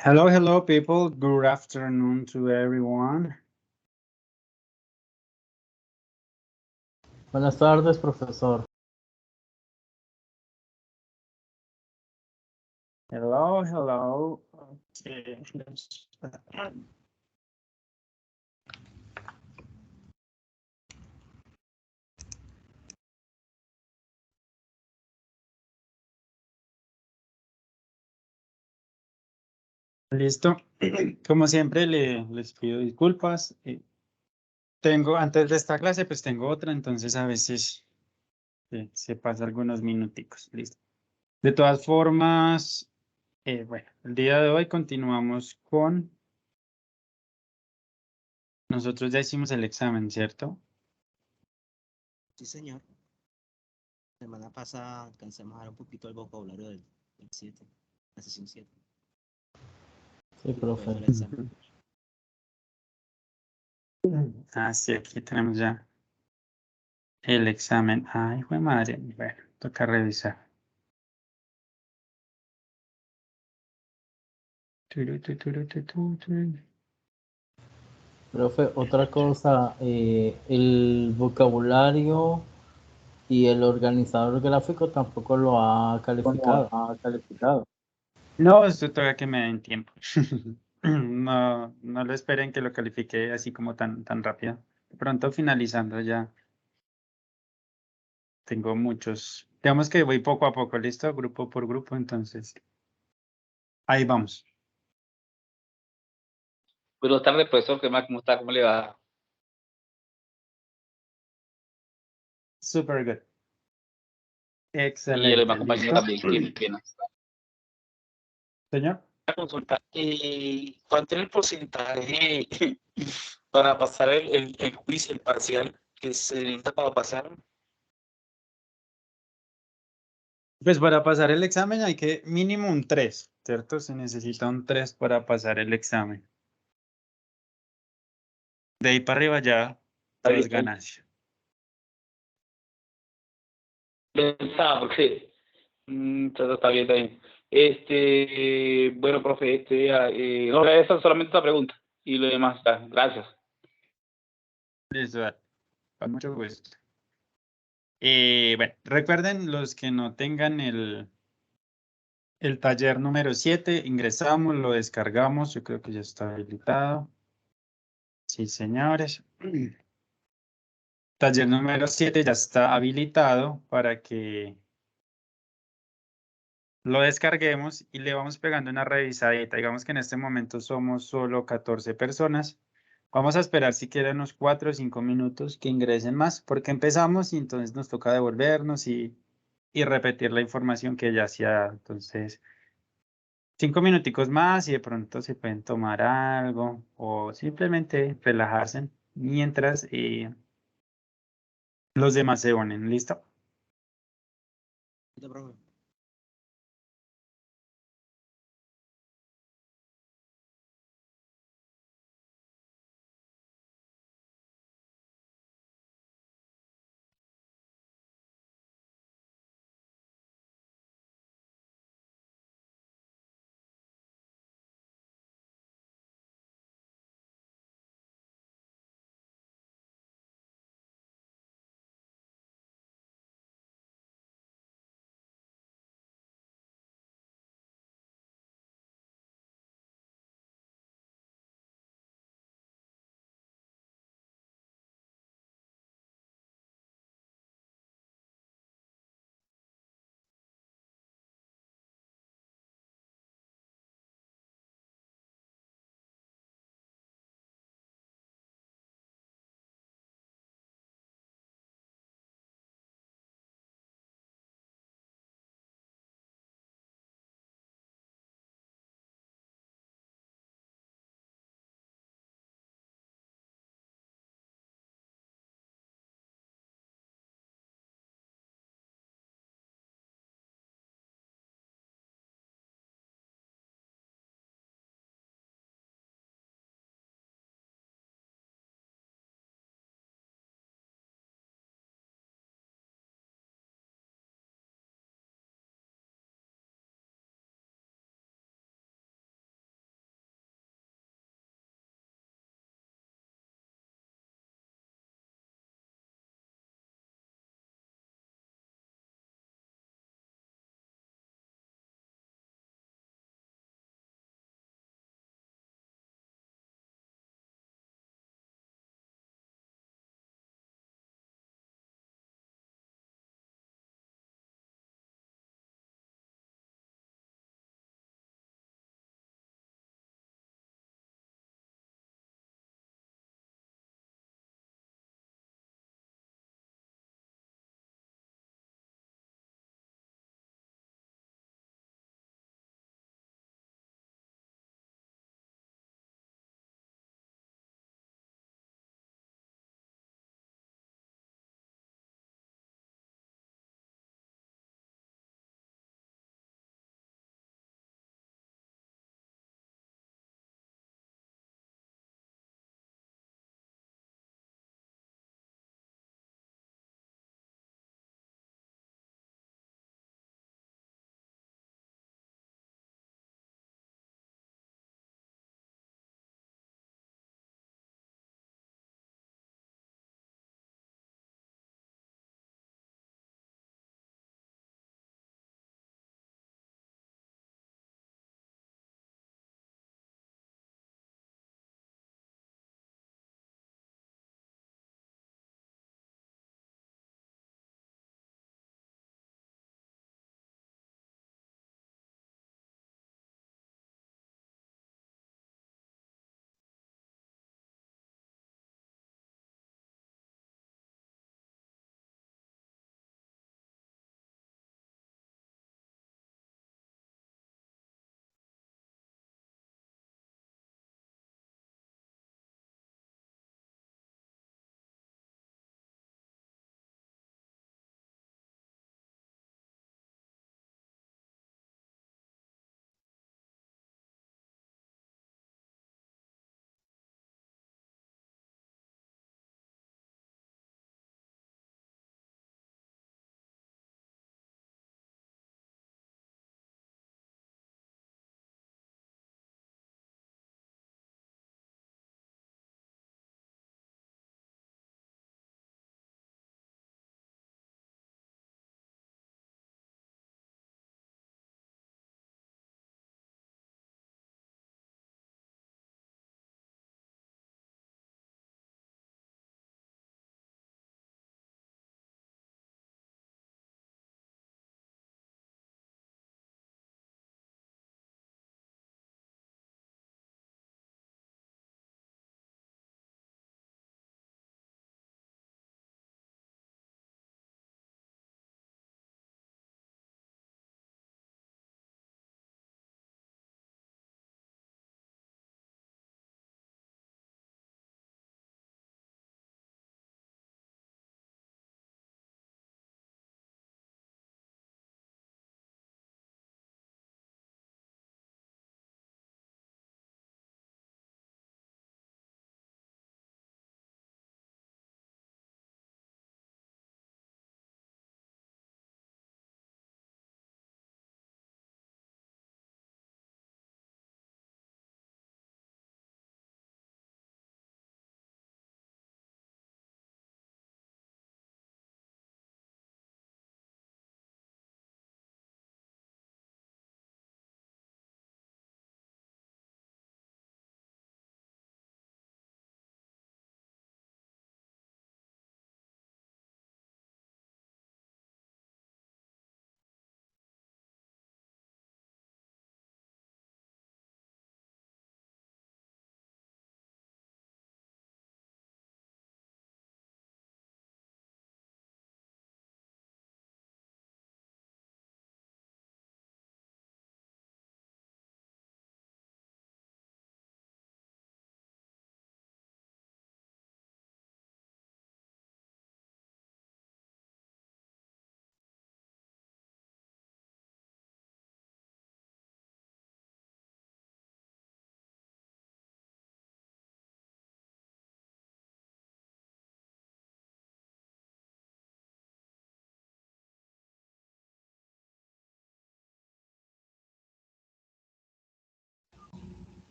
Hello, hello, people. Good afternoon to everyone. Buenas tardes, profesor. Hello, hello. Okay. Listo. Como siempre, les pido disculpas. Antes de esta clase, pues tengo otra, entonces a veces se pasa algunos minuticos. Listo. De todas formas, bueno, el día de hoy continuamos con... Nosotros ya hicimos el examen, ¿cierto? Sí, señor. La semana pasada alcancemos a dar un poquito el vocabulario del 7, la sesión 7. Sí, profe. El examen. Ah, sí, aquí tenemos ya el examen. Ay, hijo de madre. Bueno, toca revisar. Profe, otra cosa, el vocabulario y el organizador gráfico tampoco lo ha calificado. No, esto todavía que me den tiempo. No, no lo esperen que lo califique así como tan rápido. De pronto finalizando ya. Tengo muchos. Digamos que voy poco a poco, ¿listo? Grupo por grupo, entonces. Ahí vamos. Buenas tardes, profesor. ¿Qué más? ¿Cómo está? ¿Cómo le va? Super good. Y el Excelente. demás compañero ¿Listo? también. Qué pena. Señor. Una consulta. ¿Cuánto es el porcentaje para pasar el quiz, el parcial, que se necesita para pasar? Pues para pasar el examen hay que mínimo un 3, ¿cierto? Se necesita un 3 para pasar el examen. De ahí para arriba ya todo es ganancia. Ah, porque todo está bien, está bien. Bueno, profe, no, esa es solamente esta pregunta. Y lo demás está. Gracias. Listo, dale. Con mucho gusto. Bueno, recuerden los que no tengan el taller número 7, ingresamos, lo descargamos, yo creo que ya está habilitado. Sí, señores. Taller número 7 ya está habilitado para que lo descarguemos y le vamos pegando una revisadita. Digamos que en este momento somos solo 14 personas. Vamos a esperar si quieren unos 4 o 5 minutos que ingresen más, porque empezamos y entonces nos toca devolvernos y repetir la información que ya hacía. Entonces, 5 minuticos más y de pronto se pueden tomar algo o simplemente relajarse mientras los demás se unen. ¿Listo? Profe.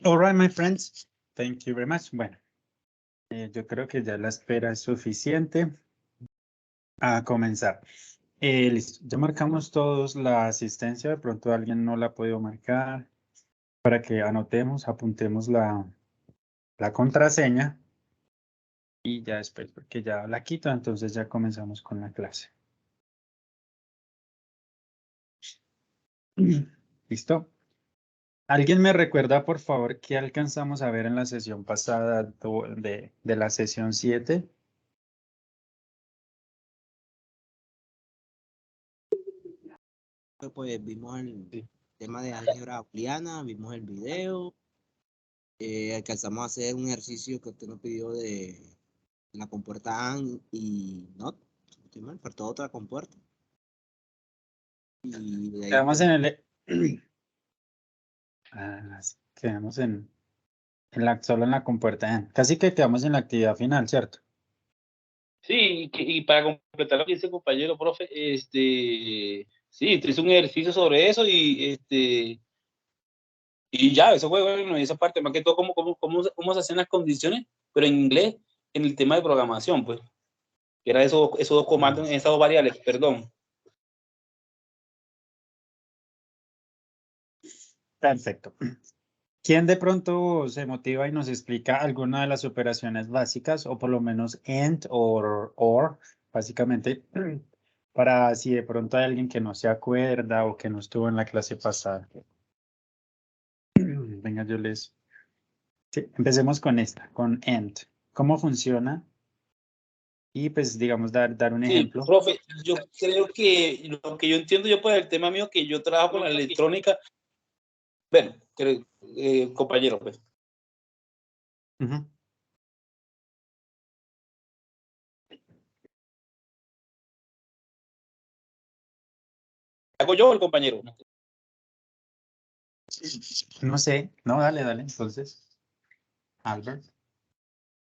All right, my friends. Thank you very much. Bueno, yo creo que ya la espera es suficiente. A comenzar. Listo. Ya marcamos todos la asistencia. De pronto alguien no la ha podido marcar. Para que anotemos, apuntemos la contraseña. Y ya después, porque ya la quito, entonces ya comenzamos con la clase. ¿Listo? ¿Alguien me recuerda, por favor, qué alcanzamos a ver en la sesión pasada de la sesión 7? Pues vimos el Sí. tema de álgebra booleana, vimos el video, alcanzamos a hacer un ejercicio que usted nos pidió de la compuerta AND y NOT, si no estoy mal, faltó otra compuerta. Y de ahí, Quedamos pues, en el... quedamos solo en la compuerta. Casi que quedamos en la actividad final, ¿cierto? Sí, y para completar lo que dice el compañero, profe, sí, hice un ejercicio sobre eso y ya, eso fue bueno, esa parte, más que todo, cómo se hacen las condiciones, pero en inglés, en el tema de programación, pues, que era esos dos comandos, esas dos variables, perdón. Perfecto. ¿Quién de pronto se motiva y nos explica alguna de las operaciones básicas, o por lo menos AND or, básicamente, para si de pronto hay alguien que no se acuerda o que no estuvo en la clase pasada? Venga, Sí, empecemos con esta, con AND. ¿Cómo funciona? Y pues, digamos, dar un Sí, ejemplo. profe, yo creo que lo que yo entiendo yo por el tema mío, que yo trabajo con la electrónica, bueno, compañero, pues. Ujú. ¿Hago yo o el compañero? No sé, no, dale, entonces, Albert.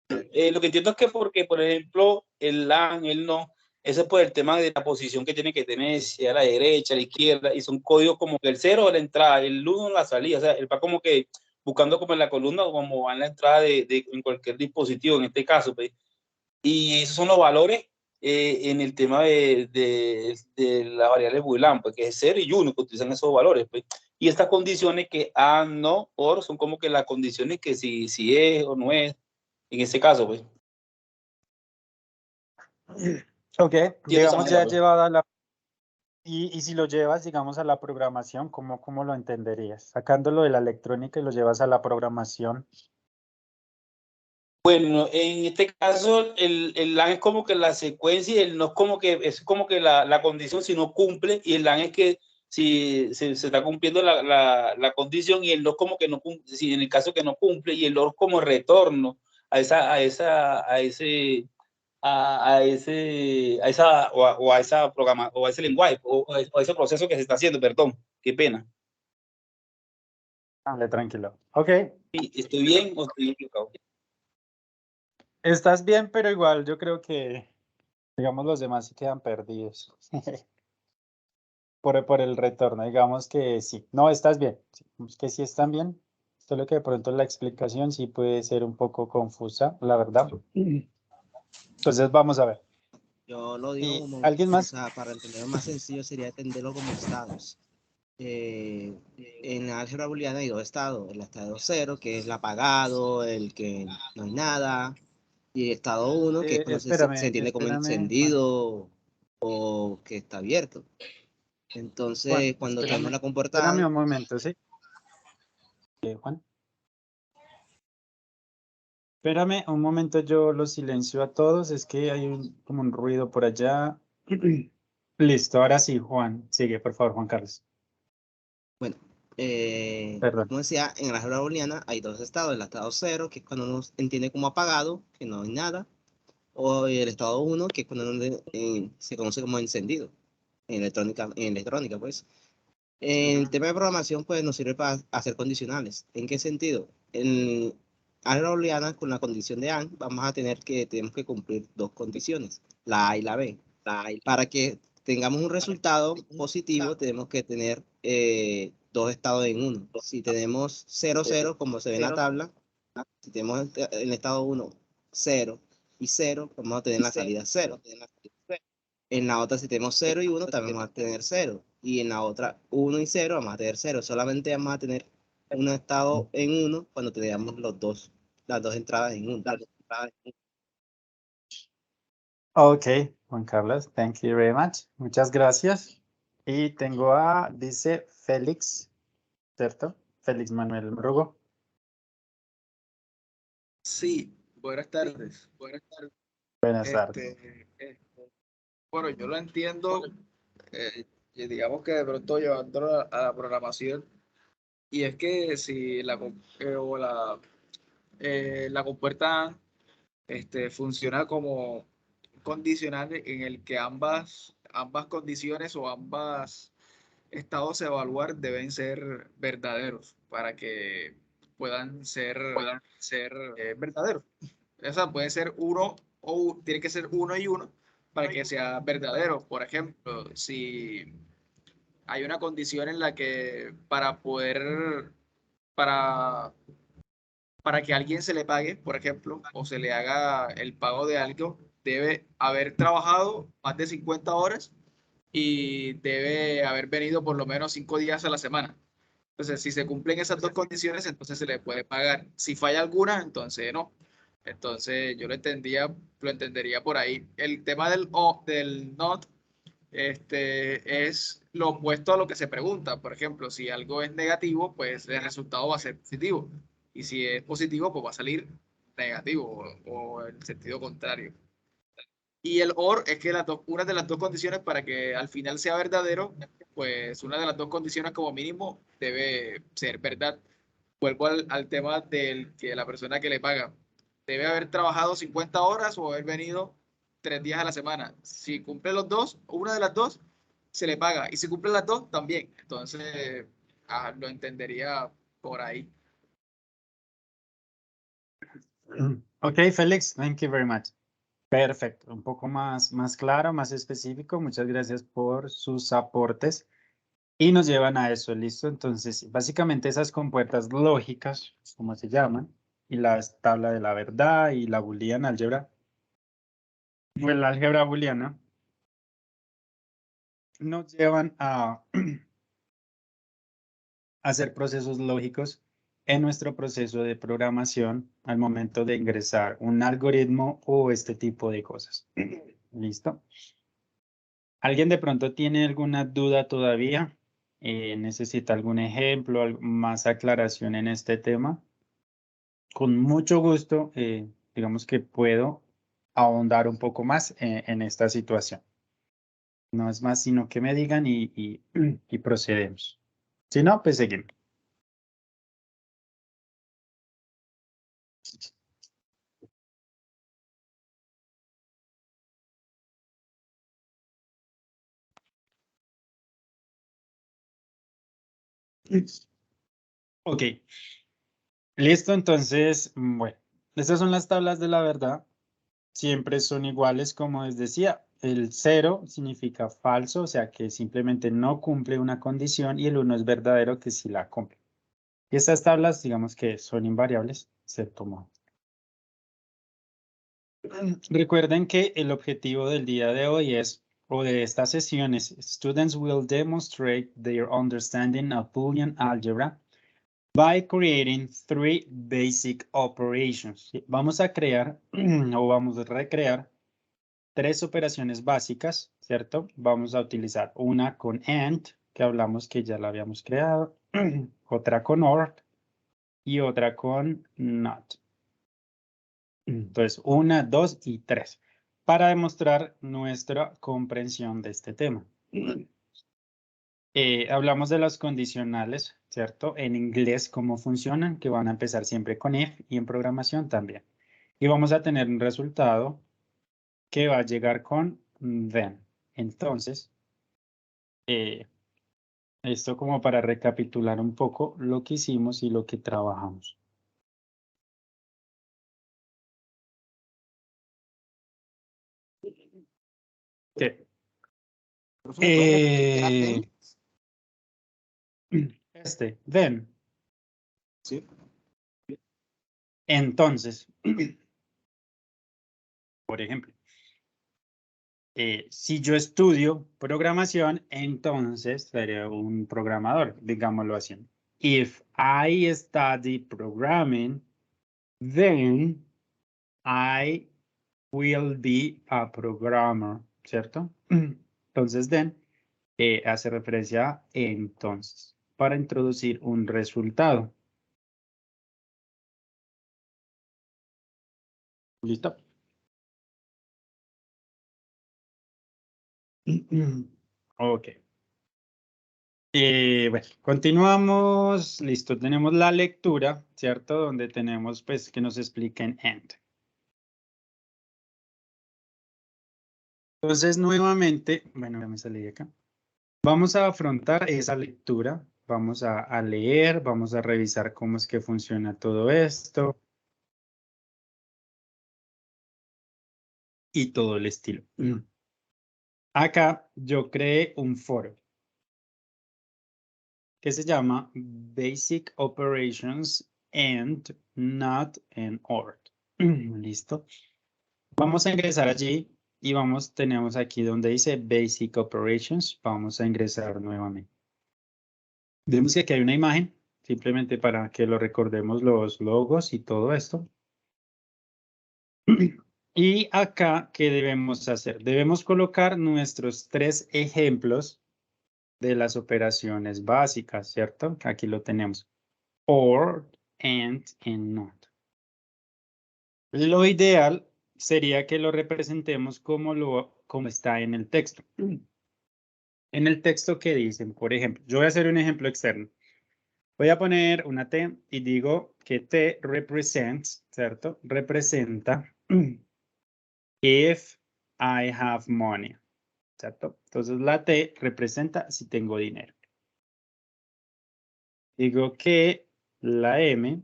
Lo que entiendo es que porque, por ejemplo, el LAN, el no, ese es por el tema de la posición que tiene que tener, si a la derecha, a la izquierda, y son códigos como que el 0 la entrada, el 1 la salida, o sea, él va como que buscando como en la columna, como va en la entrada en cualquier dispositivo, en este caso, pues. Y esos son los valores en el tema de la variable boolean, pues, que es 0 y 1, que utilizan esos valores, pues. Y estas condiciones que AND, no, OR, son como que las condiciones que si es o no es, en ese caso, pues. Ok, digamos Manera, ya pues. llevada la... Y si lo llevas, digamos, a la programación, ¿cómo lo entenderías? Sacándolo de la electrónica y lo llevas a la programación. Bueno, en este caso, el LAN es como que la secuencia y el no es como que la condición si no cumple, y el LAN es que si se está cumpliendo la condición, y el no es como que no cumple, si en el caso que no cumple, y el OR como retorno a esa programa, o a ese lenguaje, o a ese proceso que se está haciendo, perdón, qué pena. Dale, tranquilo. Ok, Sí, ¿estoy bien o estoy equivocado? estás bien, pero igual yo creo que, digamos, los demás se quedan perdidos por el retorno. Digamos que sí. No, estás bien. Sí, es que sí están bien. Solo que de pronto la explicación sí puede ser un poco confusa, la verdad. Entonces vamos a ver. yo lo digo como, ¿Alguien o más? sea, para entenderlo más sencillo sería entenderlo como estados. En la álgebra booleana hay dos estados: el estado 0, que es el apagado, el que no hay nada, y el estado 1, que es cuando se entiende como Espérame, Juan. encendido o que está abierto. Entonces, Juan, cuando tenemos la compuerta espérame AND, un momento, ¿sí? Juan. Espérame un momento, yo los silencio a todos, es que hay como un ruido por allá. Listo, ahora sí, Juan. Sigue, por favor, Juan Carlos. bueno, Perdón. como decía, en la álgebra booleana hay dos estados: el estado 0, que es cuando uno entiende como apagado, que no hay nada, o el estado 1, que es cuando se conoce como encendido, en electrónica, pues. El tema de programación, pues, nos sirve para hacer condicionales. ¿En qué sentido? En álgebra booleana, con la condición de AND, tenemos que cumplir dos condiciones, la A y la B. Para que tengamos un resultado positivo, tenemos que tener dos estados en uno. Si tenemos 0, 0, como se ve en la tabla, si tenemos en el estado 1, 0 y 0, vamos a tener la salida 0. En la otra, si tenemos 0 y 1, también vamos a tener 0. Y en la otra, 1 y 0, vamos a tener 0. Solamente vamos a tener un estado en 1 cuando tengamos las dos entradas en 1. Ok, Juan Carlos, thank you very much. Muchas gracias. Y tengo dice Félix, ¿cierto? Félix Manuel Mrugo. Sí, buenas tardes. Buenas tardes. Bueno, yo lo entiendo, y digamos que de pronto llevándolo a la programación, y es que si la compuerta funciona como condicional en el que ambas condiciones o ambas estados a evaluar deben ser verdaderos para que puedan ser verdaderos. O sea, puede ser uno o tiene que ser uno y uno para que sea verdadero. Por ejemplo, si hay una condición en la que para, para que a alguien se le pague, por ejemplo, o se le haga el pago de algo, debe haber trabajado más de 50 horas y debe haber venido por lo menos 5 días a la semana. Entonces, si se cumplen esas dos condiciones, entonces se le puede pagar. Si falla alguna, entonces no. Entonces, yo lo entendería por ahí. El tema del not, es lo opuesto a lo que se pregunta. Por ejemplo, si algo es negativo, pues el resultado va a ser positivo. Y si es positivo, pues va a salir negativo o el sentido contrario. Y el OR es que una de las dos condiciones para que al final sea verdadero, pues una de las dos condiciones como mínimo debe ser verdad. Vuelvo al tema del que la persona que le paga debe haber trabajado 50 horas o haber venido 3 días a la semana. Si cumple los dos, una de las dos, se le paga. Y si cumple las dos, también. Entonces, lo entendería por ahí. Ok, Félix, thank you very much. Perfecto, un poco más claro, más específico. Muchas gracias por sus aportes. Y nos llevan a eso, ¿listo? Entonces, básicamente esas compuertas lógicas, como se llaman, y la tabla de la verdad y la boolean álgebra, pues la álgebra booleana, nos llevan a hacer procesos lógicos en nuestro proceso de programación al momento de ingresar un algoritmo o este tipo de cosas. ¿Listo? ¿Alguien de pronto tiene alguna duda todavía? ¿Necesita algún ejemplo, más aclaración en este tema? Con mucho gusto, digamos que puedo ahondar un poco más en esta situación. No es más sino que me digan y procedemos. Si no, pues seguimos. Ok, listo, entonces, bueno, estas son las tablas de la verdad. Siempre son iguales, como les decía. El 0 significa falso, o sea que simplemente no cumple una condición, y el 1 es verdadero, que sí la cumple. Y estas tablas, digamos que son invariables, excepto modo. Recuerden que el objetivo del día de hoy o de esta sesión es: students will demonstrate their understanding of Boolean algebra by creating 3 basic operations. Vamos a crear o vamos a recrear 3 operaciones básicas, ¿cierto? Vamos a utilizar una con AND, que hablamos que ya la habíamos creado, otra con OR y otra con NOT. Entonces, 1, 2 y 3, para demostrar nuestra comprensión de este tema. Hablamos de las condicionales, ¿cierto? En inglés, cómo funcionan, que van a empezar siempre con if, y en programación también. Y vamos a tener un resultado que va a llegar con then. Entonces, esto como para recapitular un poco lo que hicimos y lo que trabajamos. Okay. then. Sí. Entonces, por ejemplo, si yo estudio programación, entonces seré un programador, digámoslo así. If I study programming, then I will be a programmer, ¿cierto? Entonces, then hace referencia a entonces, para introducir un resultado. ¿Listo? Ok. Bueno, continuamos. Listo, tenemos la lectura, ¿cierto? Donde tenemos, pues, que nos expliquen end. Entonces, nuevamente, bueno, ya me salí de acá. Vamos a afrontar esa lectura. Vamos a leer, vamos a revisar cómo es que funciona todo esto. Y todo el estilo. Acá yo creé un foro que se llama Basic Operations and Not and Or. Listo. Vamos a ingresar allí y tenemos aquí donde dice Basic Operations. Vamos a ingresar nuevamente. Vemos que aquí hay una imagen, simplemente para que lo recordemos los logos y todo esto. Y acá, ¿qué debemos hacer? Debemos colocar nuestros 3 ejemplos de las operaciones básicas, ¿cierto? Aquí lo tenemos. Or, and not. Lo ideal sería que lo representemos como está en el texto. En el texto que dicen, por ejemplo, yo voy a hacer un ejemplo externo. Voy a poner una T y digo que T represents, ¿cierto? Representa if I have money, ¿cierto? Entonces la T representa si tengo dinero. Digo que la M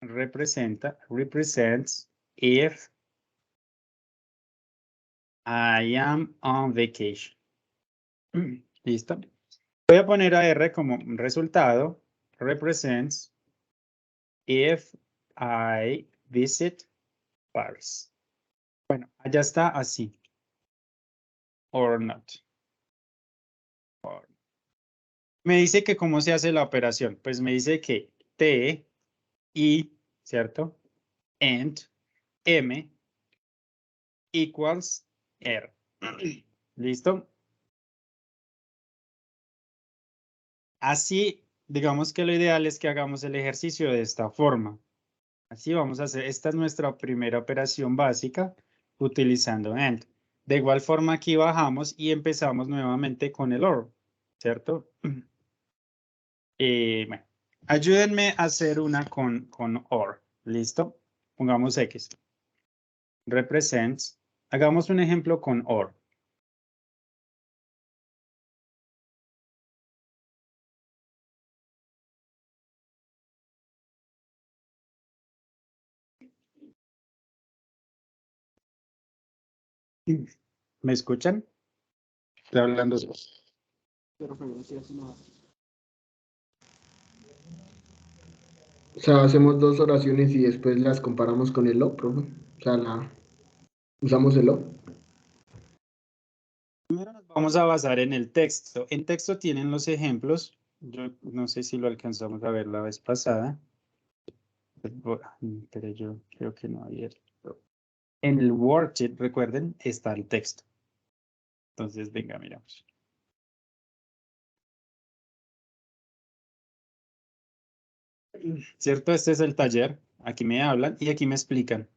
represents if I am on vacation. ¿Listo? Voy a poner a R como resultado. Represents if I visit Paris. Bueno, allá está así. Or not. Or. Me dice que cómo se hace la operación. Pues me dice que T, I, ¿cierto? And, M, equals R. ¿Listo? Así, digamos que lo ideal es que hagamos el ejercicio de esta forma. Así vamos a hacer, esta es nuestra primera operación básica utilizando AND. De igual forma aquí bajamos y empezamos nuevamente con el OR, ¿cierto? Bueno, ayúdenme a hacer una con OR, ¿listo? Pongamos X. Represents, hagamos un ejemplo con OR. ¿Me escuchan? Estoy hablando. O sea, hacemos 2 oraciones y después las comparamos con el O, profe. O sea, usamos el O. Primero nos vamos a basar en el texto. En texto tienen los ejemplos. Yo no sé si lo alcanzamos a ver la vez pasada. Pero yo creo que no había. En el worksheet, recuerden, está el texto. Entonces, venga, miramos. ¿Cierto? Este es el taller. Aquí me hablan y aquí me explican.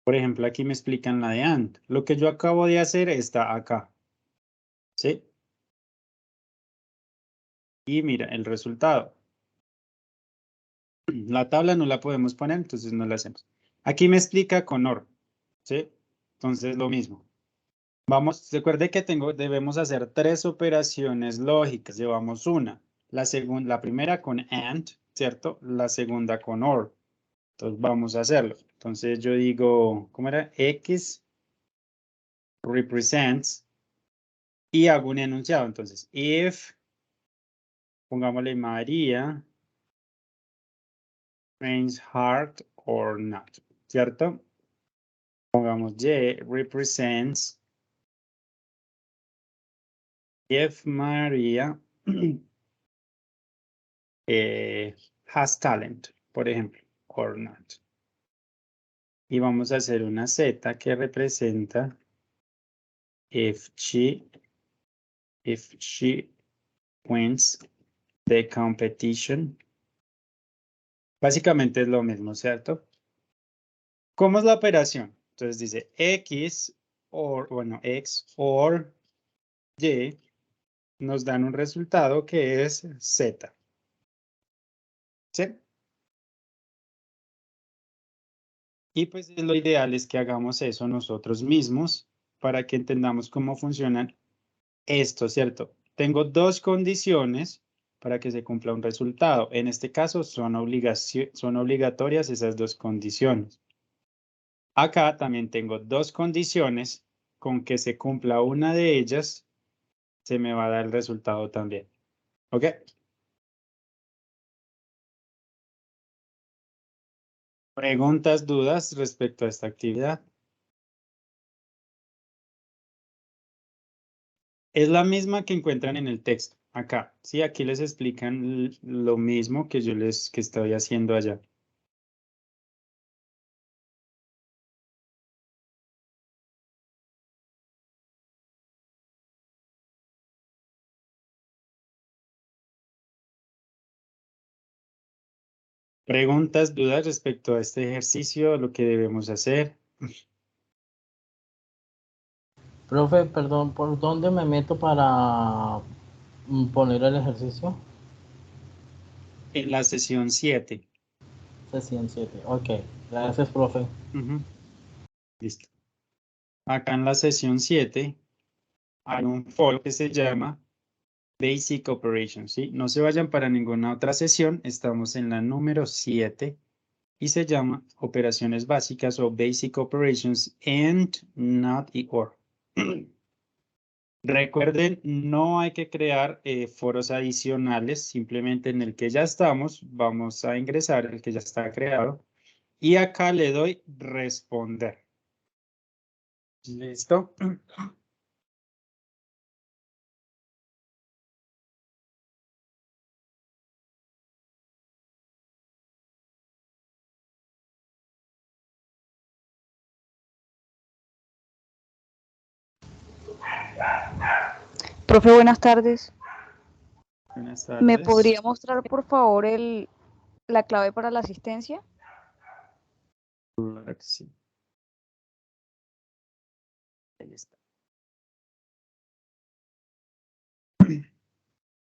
Por ejemplo, aquí me explican la de AND. Lo que yo acabo de hacer está acá. ¿Sí? Y mira, el resultado. La tabla no la podemos poner, entonces no la hacemos. Aquí me explica con OR. ¿Sí? Entonces, lo mismo. Vamos, recuerde que debemos hacer 3 operaciones lógicas. Llevamos una. La primera con AND, ¿cierto? La segunda con OR. Entonces vamos a hacerlo. Entonces yo digo, ¿cómo era? X represents y hago un enunciado. Entonces, if Pongámosle María. Trains hard or not, ¿cierto? Pongamos Y represents if Maria has talent, por ejemplo, or not. Y vamos a hacer una Z que representa if she wins the competition. Básicamente es lo mismo, ¿cierto? ¿Cómo es la operación? Entonces dice X or Y nos dan un resultado que es Z. ¿Sí? Y pues lo ideal es que hagamos eso nosotros mismos para que entendamos cómo funcionan esto, ¿cierto? Tengo dos condiciones para que se cumpla un resultado. En este caso son obligatorias esas dos condiciones. Acá también tengo dos condiciones. Con que se cumpla una de ellas, se me va a dar el resultado también. ¿Ok? ¿Preguntas, dudas respecto a esta actividad? Es la misma que encuentran en el texto, acá. Sí, aquí les explican lo mismo que yo que estoy haciendo allá. ¿Preguntas, dudas respecto a este ejercicio, lo que debemos hacer? Profe, perdón, ¿por dónde me meto para poner el ejercicio? En la sesión 7. Sesión 7. Ok, gracias, profe. Listo. Acá en la sesión 7 hay un foro que se llama Basic Operations, ¿sí? No se vayan para ninguna otra sesión, estamos en la número 7 y se llama Operaciones Básicas o Basic Operations and Not y or. Recuerden, no hay que crear foros adicionales, simplemente en el que ya estamos, vamos a ingresar el que ya está creado y acá le doy responder. ¿Listo? Profe, buenas tardes. Buenas ¿Me tardes. podría mostrar, por favor, la clave para la asistencia? Claro que sí. Ahí está.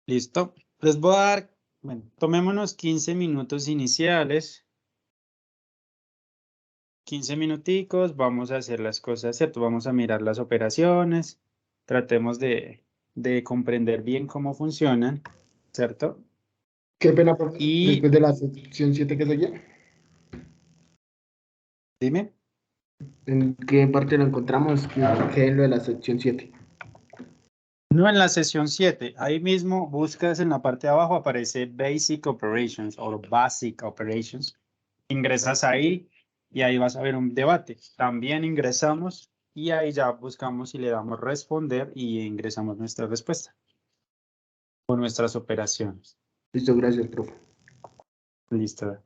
Listo. Les voy a dar, bueno, tomémonos 15 minutos iniciales. 15 minuticos, vamos a hacer las cosas, ¿cierto? Vamos a mirar las operaciones. Tratemos de comprender bien cómo funcionan, ¿cierto? Qué pena, profe. Y Después de la sección 7 que seguía, dime. ¿en qué parte lo encontramos? ¿Qué es lo de la sección 7? No en la sesión 7, ahí mismo buscas en la parte de abajo, aparece Basic Operations o Basic Operations. Ingresas ahí y ahí vas a ver un debate. También ingresamos y ahí ya buscamos y le damos responder y ingresamos nuestra respuesta o nuestras operaciones. Listo, gracias, profe. Listo.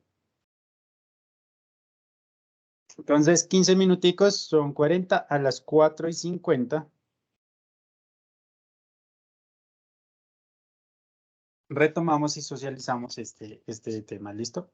Entonces, 15 minuticos son 40 a las 4:50. Retomamos y socializamos este tema. ¿Listo?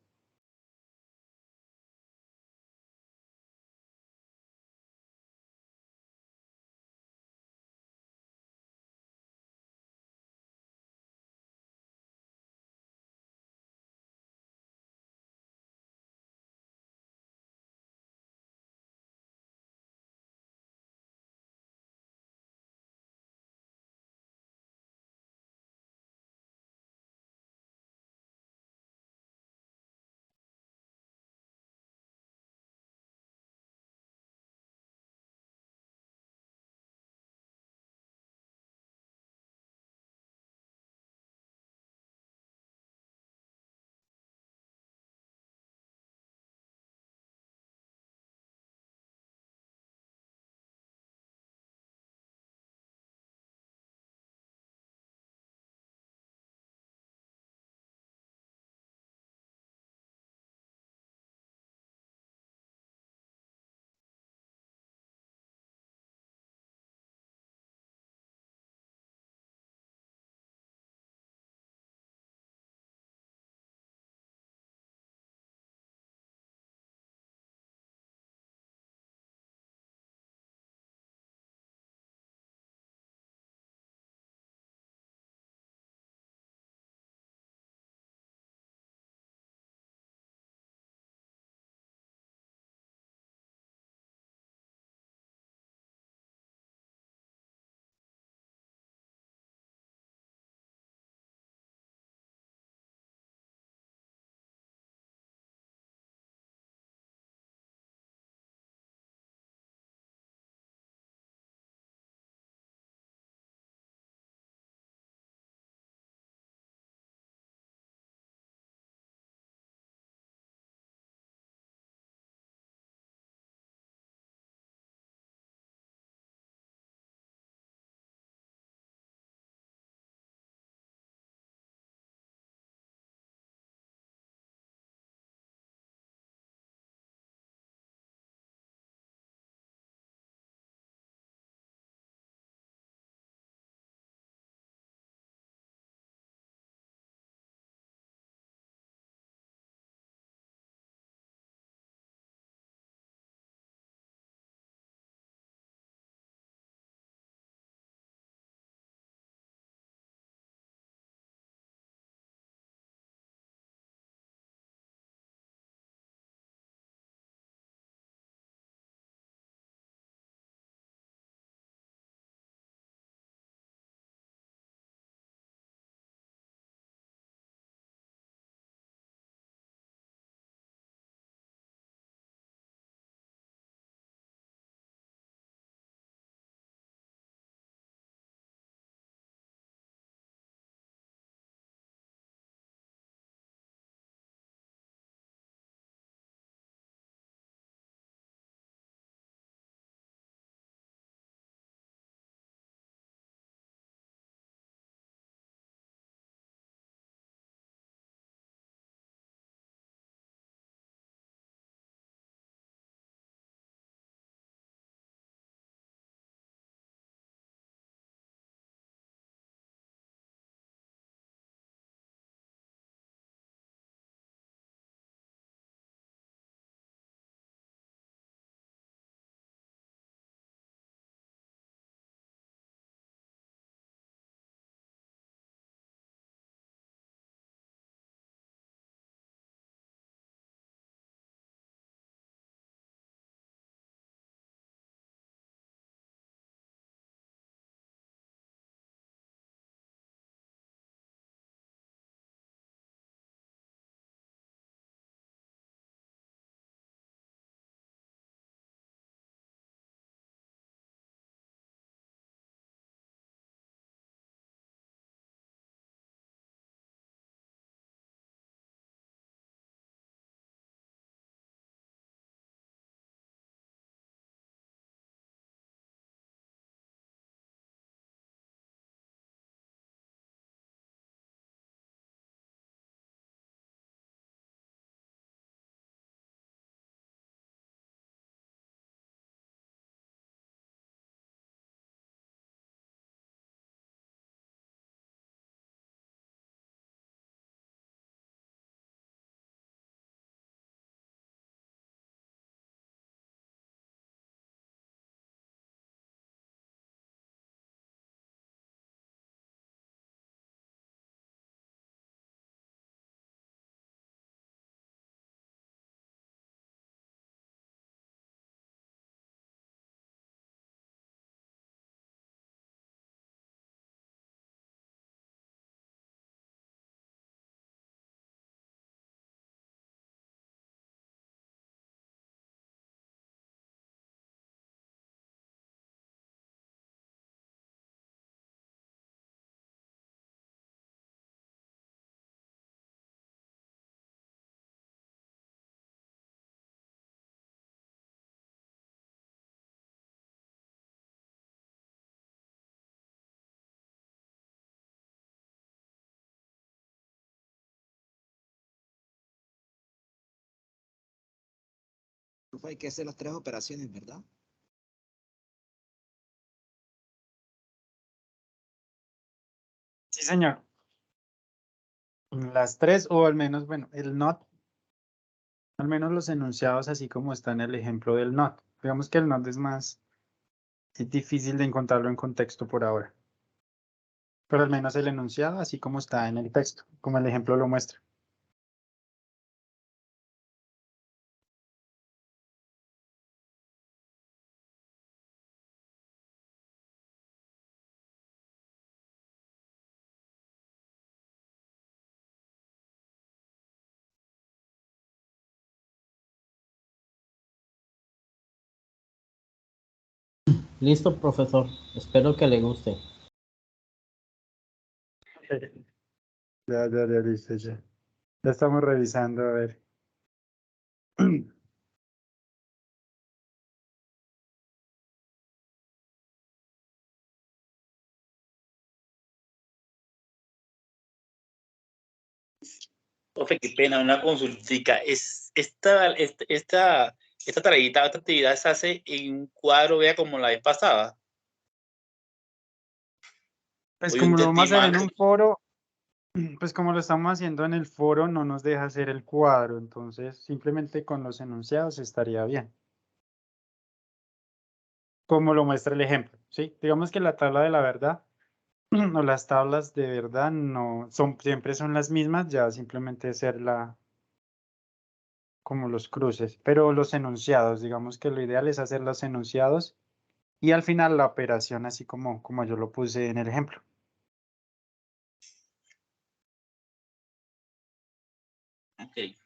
profe, hay que hacer las 3 operaciones, ¿verdad? Sí, señor. Las 3 o al menos, bueno, el not, al menos los enunciados así como está en el ejemplo del not. Digamos que el not es difícil de encontrarlo en contexto por ahora. Pero al menos el enunciado así como está en el texto, como el ejemplo lo muestra. Listo, profesor. Espero que le guste. Ya, listo, ya. Ya estamos revisando, a ver. Profe, qué pena, una consultica. Esta tareita, esta actividad se hace en un cuadro, vea, como la vez pasada. Pues Hoy como lo entendí vamos a hacer en mal. un foro, pues como lo estamos haciendo en el foro, no nos deja hacer el cuadro, entonces simplemente con los enunciados estaría bien. Como lo muestra el ejemplo, ¿sí? Digamos que la tabla de la verdad o las tablas de verdad no son, siempre son las mismas, ya simplemente ser como los cruces, pero los enunciados, digamos que lo ideal es hacer los enunciados y al final la operación así como yo lo puse en el ejemplo. Ok.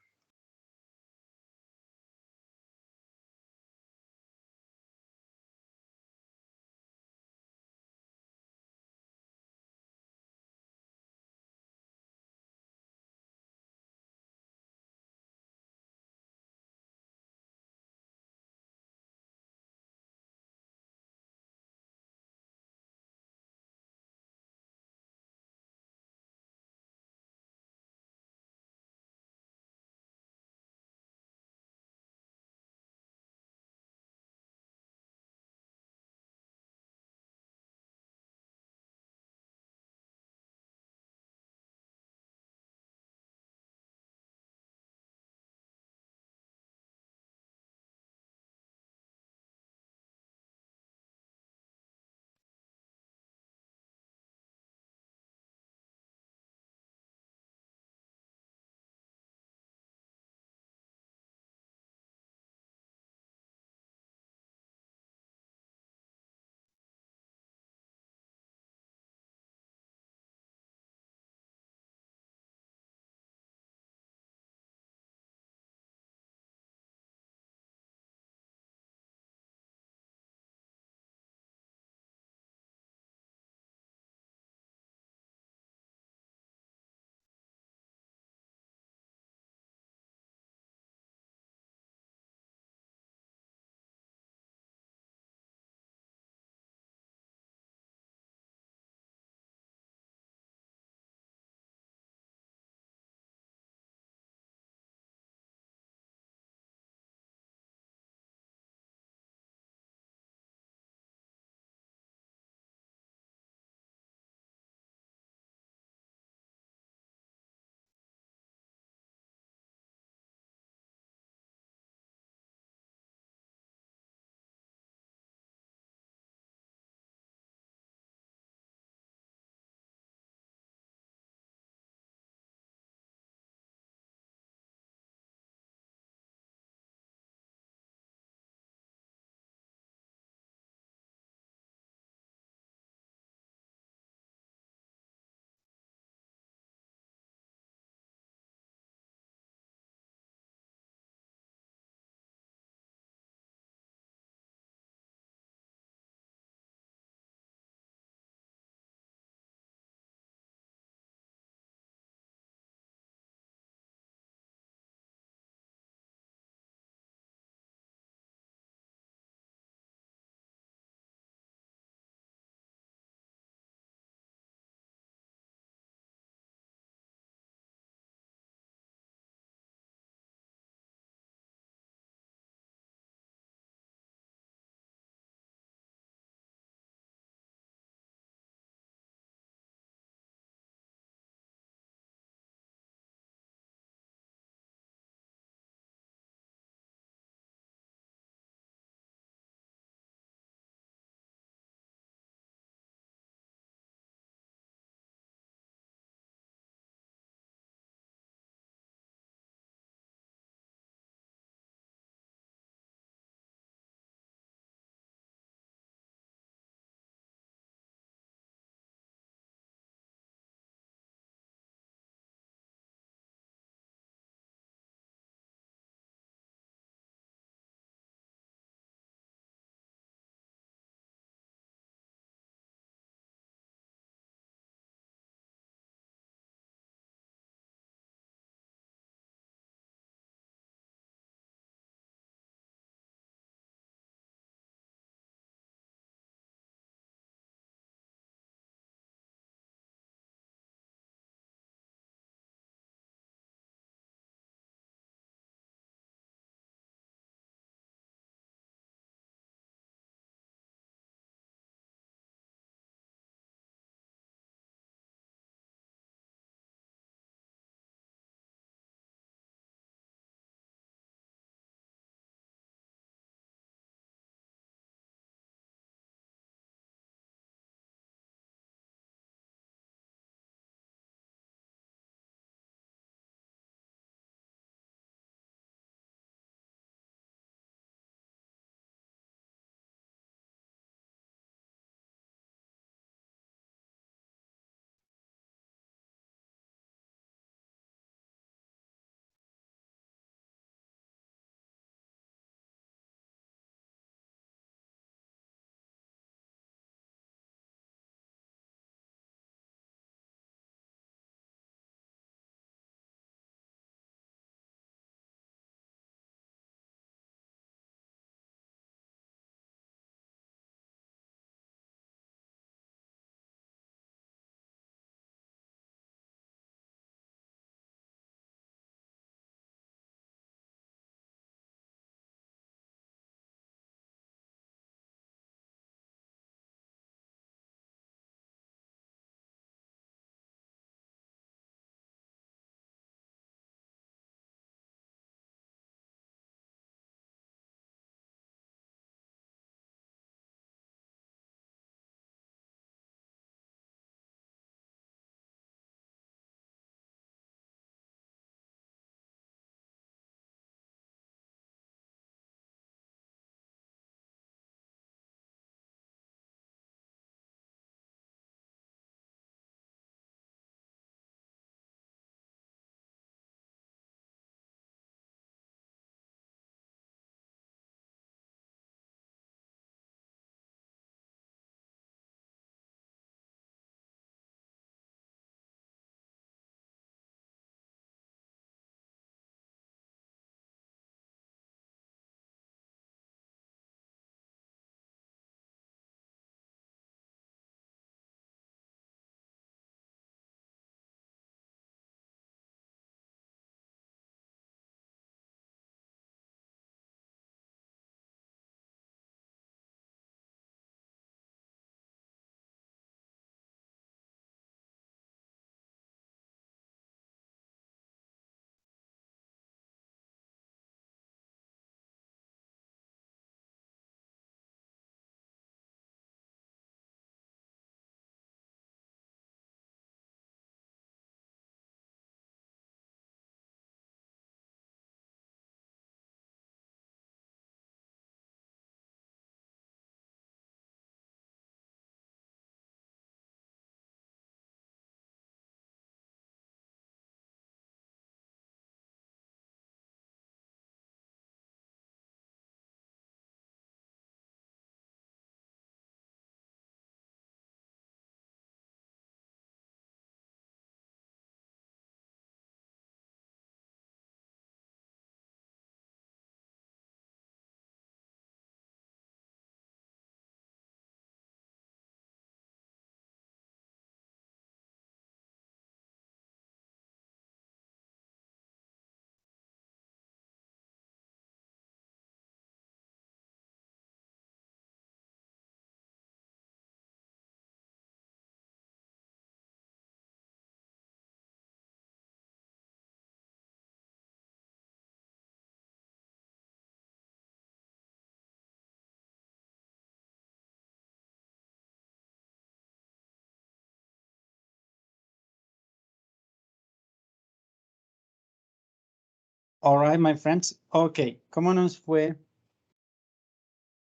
All right, my friends. Ok, ¿cómo nos fue?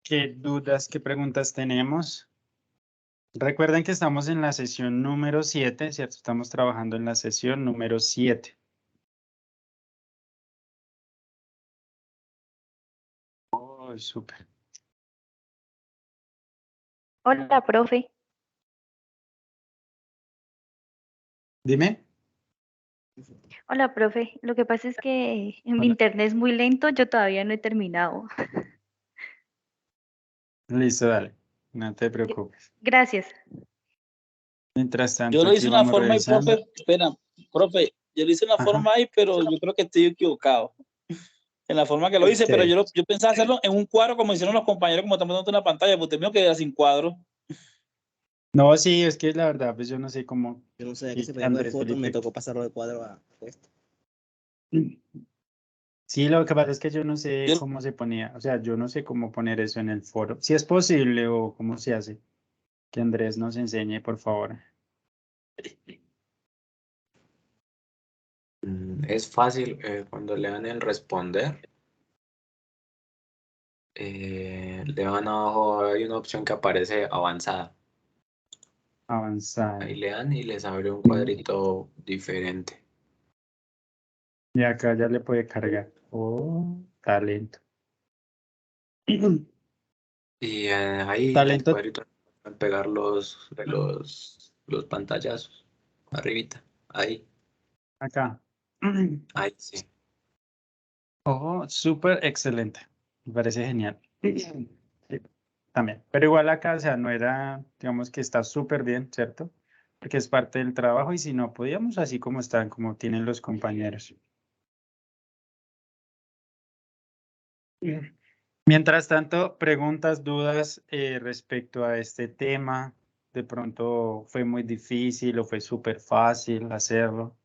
¿Qué dudas, qué preguntas tenemos? Recuerden que estamos en la sesión número 7, ¿cierto? Estamos trabajando en la sesión número 7. Oh, súper. Hola, profe. Dime. Hola, profe. Lo que pasa es que mi Hola. internet es muy lento, yo todavía no he terminado. Listo, dale. No te preocupes. Gracias. Mientras Yo tanto, lo aquí hice una vamos forma y, revisando. profe, espera, profe, yo lo hice una Ajá. forma ahí, pero yo creo que estoy equivocado en la forma que lo hice, Ok. pero yo pensaba hacerlo en un cuadro como hicieron los compañeros, como estamos dando una pantalla, pues tengo que quedar sin cuadro. No, sí, es que la verdad, pues yo no sé cómo. Yo no sabía que Y se podía coger Andrés fotos, me Felipe. tocó pasarlo de cuadro a esto. Sí, lo que pasa es que yo no sé Yo, cómo se ponía, o sea, yo no sé cómo poner eso en el foro. Si es posible o cómo se hace. Que Andrés nos enseñe, por favor. Es fácil cuando le dan en responder. Le van abajo, hay una opción que aparece avanzada. Avanzar. Ahí le dan y les abre un cuadrito diferente. Y acá ya le puede cargar. Oh, talento. Y ahí en el Talento cuadrito pueden pegar los pantallazos. Arribita. Ahí. acá. Ahí sí. Oh, súper excelente. Me parece genial. Sí, también. Pero igual acá, o sea, no era, digamos que está súper bien, ¿cierto? Porque es parte del trabajo y si no podíamos, así como están, como tienen los compañeros. Mientras tanto, preguntas, dudas respecto a este tema. De pronto fue muy difícil o fue súper fácil hacerlo.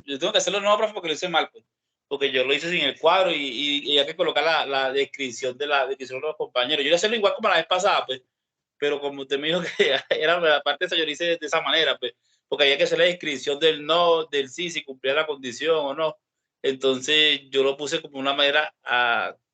yo tengo que hacerlo nuevo, profe, porque lo hice mal, pues. Porque yo lo hice sin el cuadro y hay que colocar la descripción de la descripción de los compañeros. Yo iba a hacerlo igual como la vez pasada, pues, pero como usted me dijo que era la parte esa, yo lo hice de esa manera, pues, porque había que hacer la descripción del no, del sí, si cumplía la condición o no. Entonces yo lo puse como una manera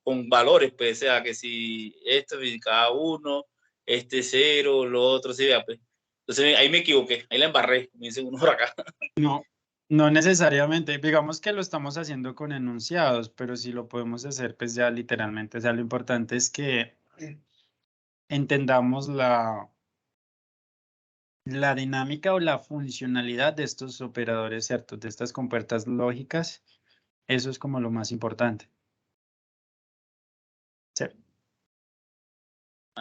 con valores, pues, o sea, que si esto, y cada uno, este cero, lo otro, sí, vea, pues. Entonces ahí me equivoqué, ahí la embarré, me dice uno por acá. No, no necesariamente. Digamos que lo estamos haciendo con enunciados, pero si lo podemos hacer, pues ya literalmente. O sea, lo importante es que entendamos la dinámica o la funcionalidad de estos operadores, ¿cierto? De estas compuertas lógicas. Eso es como lo más importante. Sí.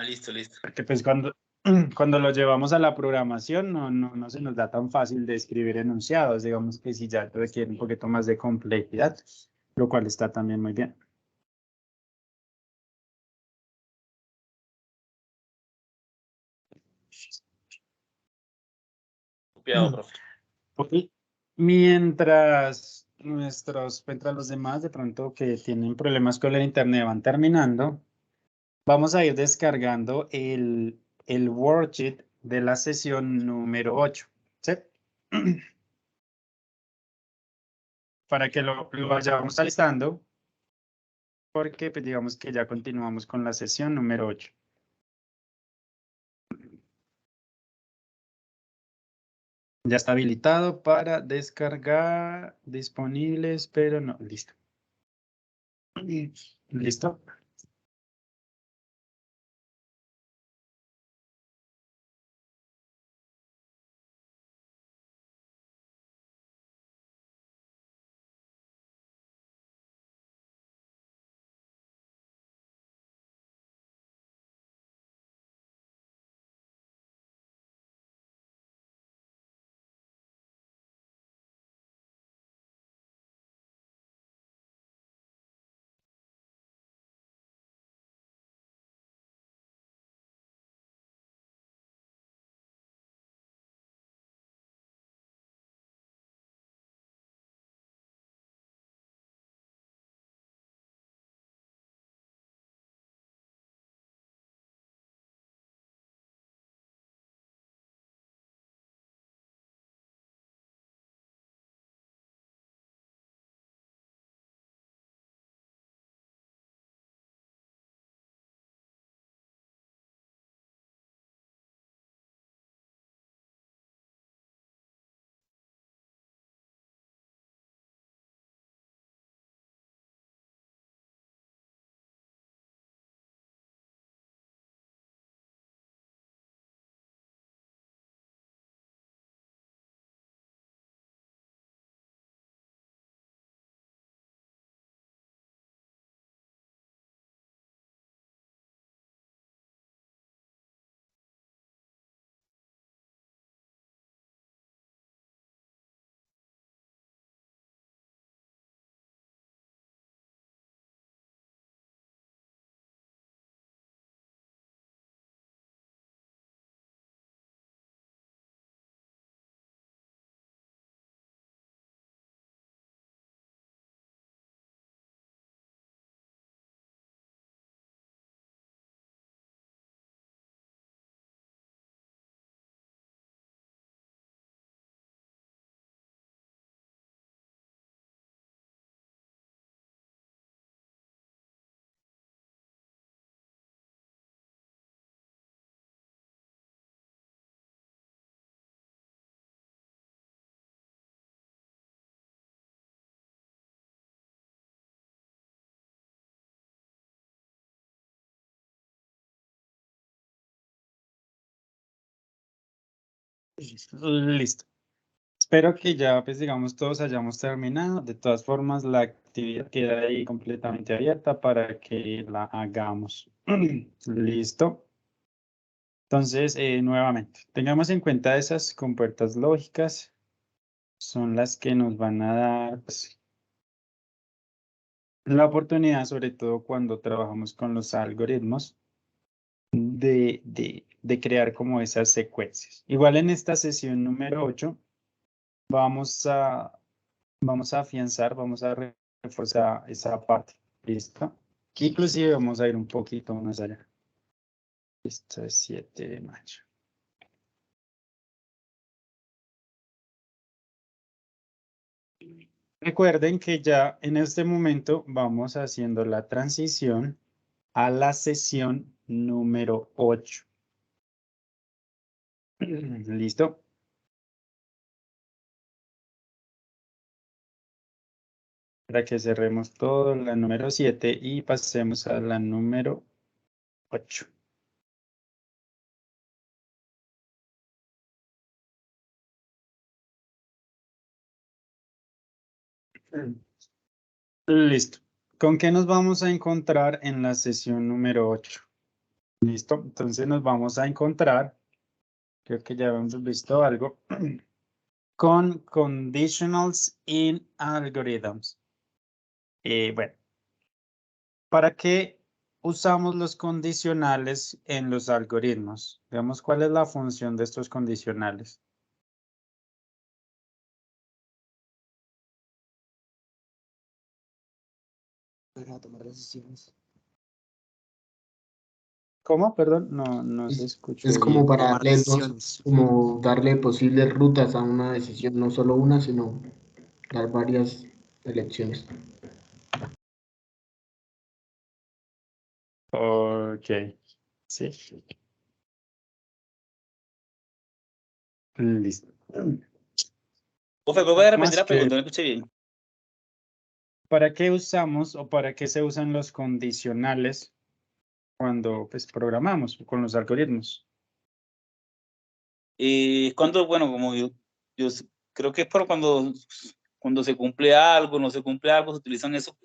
Listo, listo. Porque pues cuando lo llevamos a la programación no se nos da tan fácil de escribir enunciados, digamos que si ya requiere un poquito más de complejidad, lo cual está también muy bien. Copiado, profe. Ok. Mientras los demás de pronto que tienen problemas con el internet van terminando, vamos a ir descargando el worksheet de la sesión número 8. ¿Sí? Para que lo vayamos alistando, porque pues, digamos que ya continuamos con la sesión número 8. Ya está habilitado para descargar disponibles, pero no, listo. ¿Listo? Listo. Espero que ya, pues digamos, todos hayamos terminado. De todas formas, la actividad queda ahí completamente abierta para que la hagamos. Listo. Entonces, nuevamente, tengamos en cuenta esas compuertas lógicas. Son las que nos van a dar, pues, la oportunidad, sobre todo cuando trabajamos con los algoritmos, de crear como esas secuencias. Igual en esta sesión número 8 vamos a afianzar, vamos a reforzar esa parte. ¿Listo? Que inclusive vamos a ir un poquito más allá. Esto es 7 de mayo. Recuerden que ya en este momento vamos haciendo la transición a la sesión número 8. ¿Listo? Para que cerremos todo la número 7 y pasemos a la número 8. Listo. ¿Con qué nos vamos a encontrar en la sesión número 8? Listo. Entonces nos vamos a encontrar, creo que ya hemos visto algo, con conditionals in algorithms. Bueno, ¿para qué usamos los condicionales en los algoritmos? Veamos cuál es la función de estos condicionales. Para tomar decisiones. ¿Cómo? Perdón, no se escuchó Es como bien. para Tomar darle, decisiones. como darle posibles rutas a una decisión, no solo una, sino dar varias elecciones. Ok, sí. Listo. Profe, ¿puede repetir Más la que, pregunta? No escuché bien. ¿para qué usamos o para qué se usan los condicionales cuando pues, programamos con los algoritmos? Cuando, bueno, como creo que es por cuando se cumple algo, no se cumple algo, se utilizan eso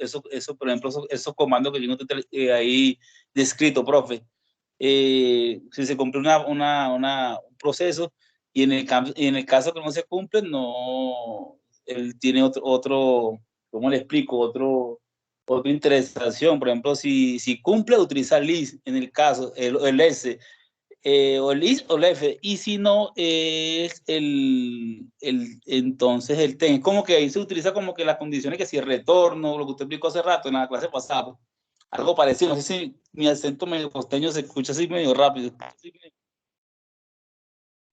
por ejemplo, esos comandos que yo tengo ahí descrito, profe. Si se cumple un proceso y en el caso que no se cumple, no, él tiene otro, ¿cómo le explico? Otra interesación. Por ejemplo, si cumple, utiliza list, en el caso, el S, o el is o el F, y si no, es entonces el ten. Es como que ahí se utiliza como que las condiciones que si retorno, lo que usted explicó hace rato en la clase pasada, algo parecido. No sé si mi acento medio costeño se escucha así medio rápido.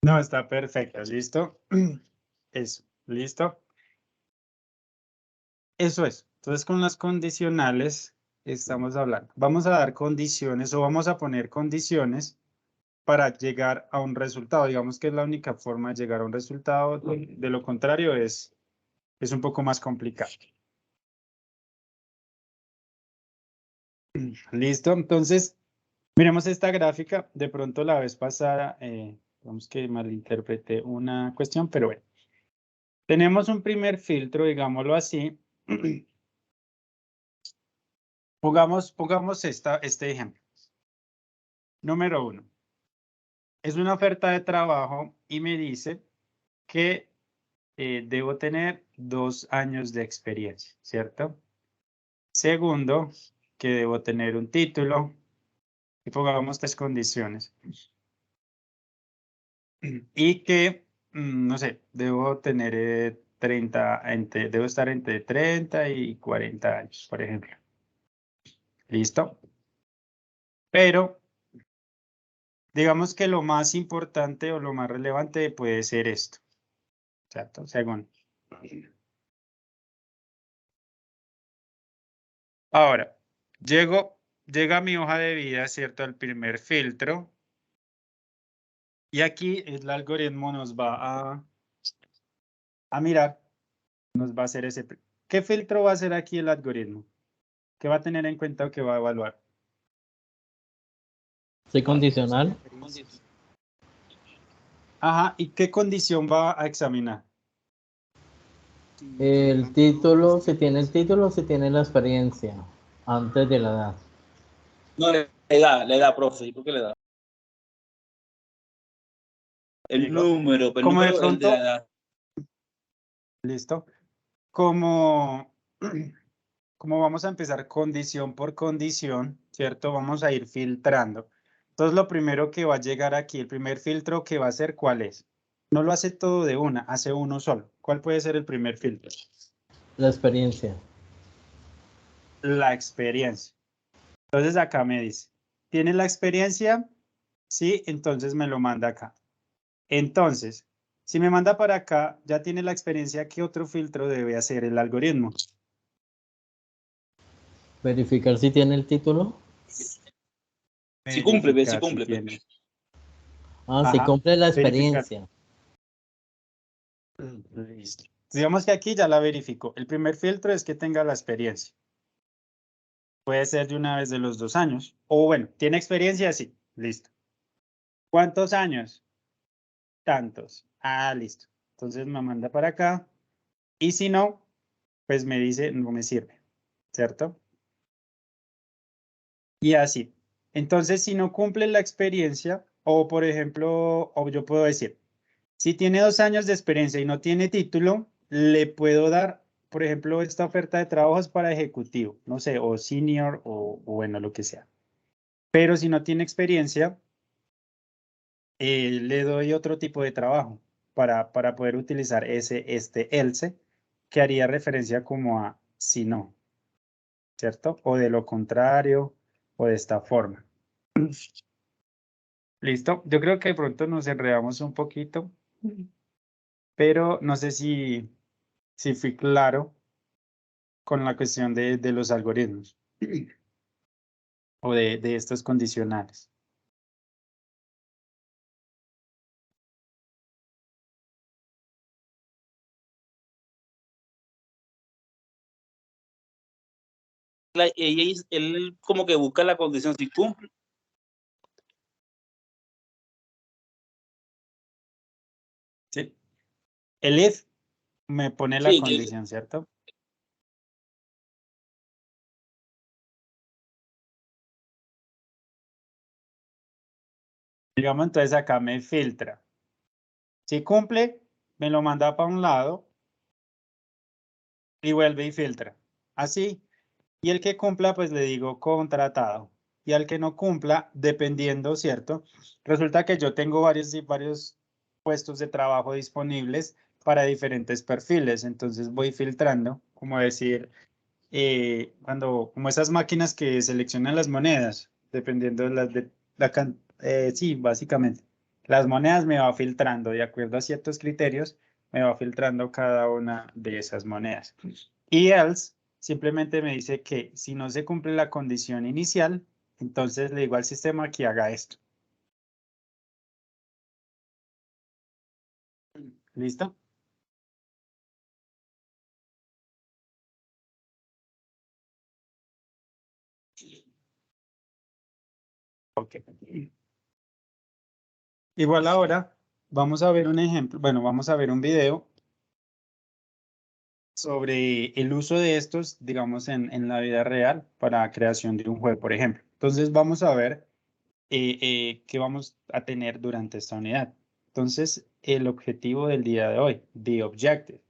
No, está perfecto. ¿Listo? Eso, ¿listo? Eso es. Entonces, con las condicionales estamos hablando. Vamos a dar condiciones o vamos a poner condiciones para llegar a un resultado. Digamos que es la única forma de llegar a un resultado. De lo contrario, es un poco más complicado. ¿Listo? Entonces, miremos esta gráfica. De pronto la vez pasada, digamos que malinterpreté una cuestión, pero bueno. Tenemos un primer filtro, digámoslo así. Pongamos este ejemplo. Número 1. Es una oferta de trabajo y me dice que debo tener 2 años de experiencia, ¿cierto? Segundo, que debo tener un título. Y pongamos 3 condiciones. Y que, no sé, debo tener debo estar entre 30 y 40 años, por ejemplo. ¿Listo? Pero digamos que lo más importante o lo más relevante puede ser esto, ¿cierto? Según. Ahora, llega mi hoja de vida, ¿cierto? Al primer filtro. Y aquí el algoritmo nos va a mirar, nos va a hacer ese. ¿Qué filtro va a hacer aquí el algoritmo? ¿Qué va a tener en cuenta o qué va a evaluar? ¿Soy condicional? Ajá, ¿y qué condición va a examinar? El título, si tiene el título, si tiene la experiencia antes de la edad. No, le da, profe, ¿por qué le da? El Digo, número, pero el como de número, el de la pronto, edad. listo. Como, como vamos a empezar condición por condición, ¿cierto? Vamos a ir filtrando. Entonces, lo primero que va a llegar aquí, el primer filtro que va a hacer, ¿cuál es? No lo hace todo de una, hace uno solo. ¿Cuál puede ser el primer filtro? La experiencia. La experiencia. Entonces, acá me dice, ¿tiene la experiencia? Sí, entonces me lo manda acá. Entonces, si me manda para acá, ya tiene la experiencia, ¿qué otro filtro debe hacer el algoritmo? Verificar si tiene el título. Si cumple, ve, si Verificar si cumple. tiene. Ah, si Ajá, cumple la verificar. experiencia. Listo. Digamos que aquí ya la verificó. El primer filtro es que tenga la experiencia. Puede ser de una vez de los 2 años. O bueno, ¿tiene experiencia? Sí. Listo. ¿Cuántos años? Tantos. Ah, listo. Entonces me manda para acá. Y si no, pues me dice, no me sirve. ¿Cierto? Y así. Entonces, si no cumple la experiencia, o por ejemplo, o yo puedo decir, si tiene 2 años de experiencia y no tiene título, le puedo dar, por ejemplo, esta oferta de trabajos para ejecutivo, no sé, o senior, o bueno, lo que sea. Pero si no tiene experiencia, le doy otro tipo de trabajo para poder utilizar este else, que haría referencia como a si no, ¿cierto? O de lo contrario, o de esta forma. Listo. Yo creo que de pronto nos enredamos un poquito, pero no sé si fui claro con la cuestión de los algoritmos o de estos condicionales. Él como que busca la condición, si cumple. ¿Sí? El if me pone la Sí, condición, ¿cierto? Digamos, entonces acá me filtra. Si cumple, me lo manda para un lado y vuelve y filtra. Así. Y el que cumpla, pues le digo contratado. Y al que no cumpla, dependiendo, ¿cierto? Resulta que yo tengo varios puestos de trabajo disponibles para diferentes perfiles. Entonces voy filtrando, como decir, como esas máquinas que seleccionan las monedas, dependiendo de sí, básicamente. Las monedas me va filtrando, de acuerdo a ciertos criterios, me va filtrando cada una de esas monedas. Y else simplemente me dice que si no se cumple la condición inicial, entonces le digo al sistema que haga esto. ¿Listo? Ok. Igual ahora vamos a ver un ejemplo, bueno, vamos a ver un video sobre el uso de estos, digamos, en la vida real para creación de un juego, por ejemplo. Entonces vamos a ver qué vamos a tener durante esta unidad. Entonces, el objetivo del día de hoy, the objective.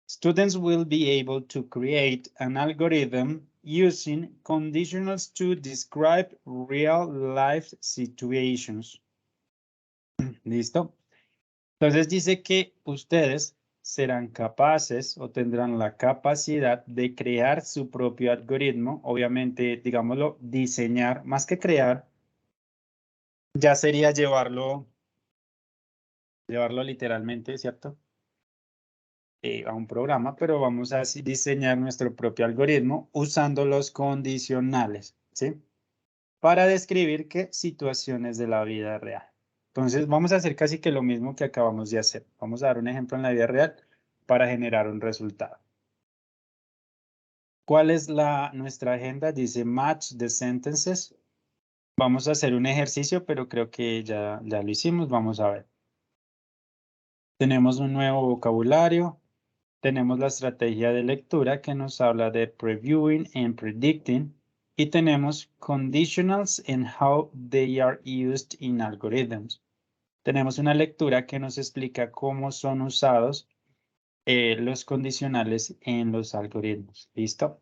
Students will be able to create an algorithm using conditionals to describe real-life situations. ¿Listo? Entonces dice que ustedes serán capaces o tendrán la capacidad de crear su propio algoritmo, obviamente, digámoslo, diseñar, más que crear, ya sería llevarlo literalmente, ¿cierto? A un programa, pero vamos a diseñar nuestro propio algoritmo usando los condicionales, ¿sí? Para describir qué situaciones de la vida real. Entonces, vamos a hacer casi que lo mismo que acabamos de hacer. Vamos a dar un ejemplo en la vida real para generar un resultado. ¿Cuál es nuestra agenda? Dice match the sentences. Vamos a hacer un ejercicio, pero creo que ya lo hicimos. Vamos a ver. Tenemos un nuevo vocabulario. Tenemos la estrategia de lectura que nos habla de previewing and predicting. Y tenemos conditionals and how they are used in algorithms. Tenemos una lectura que nos explica cómo son usados los condicionales en los algoritmos. ¿Listo?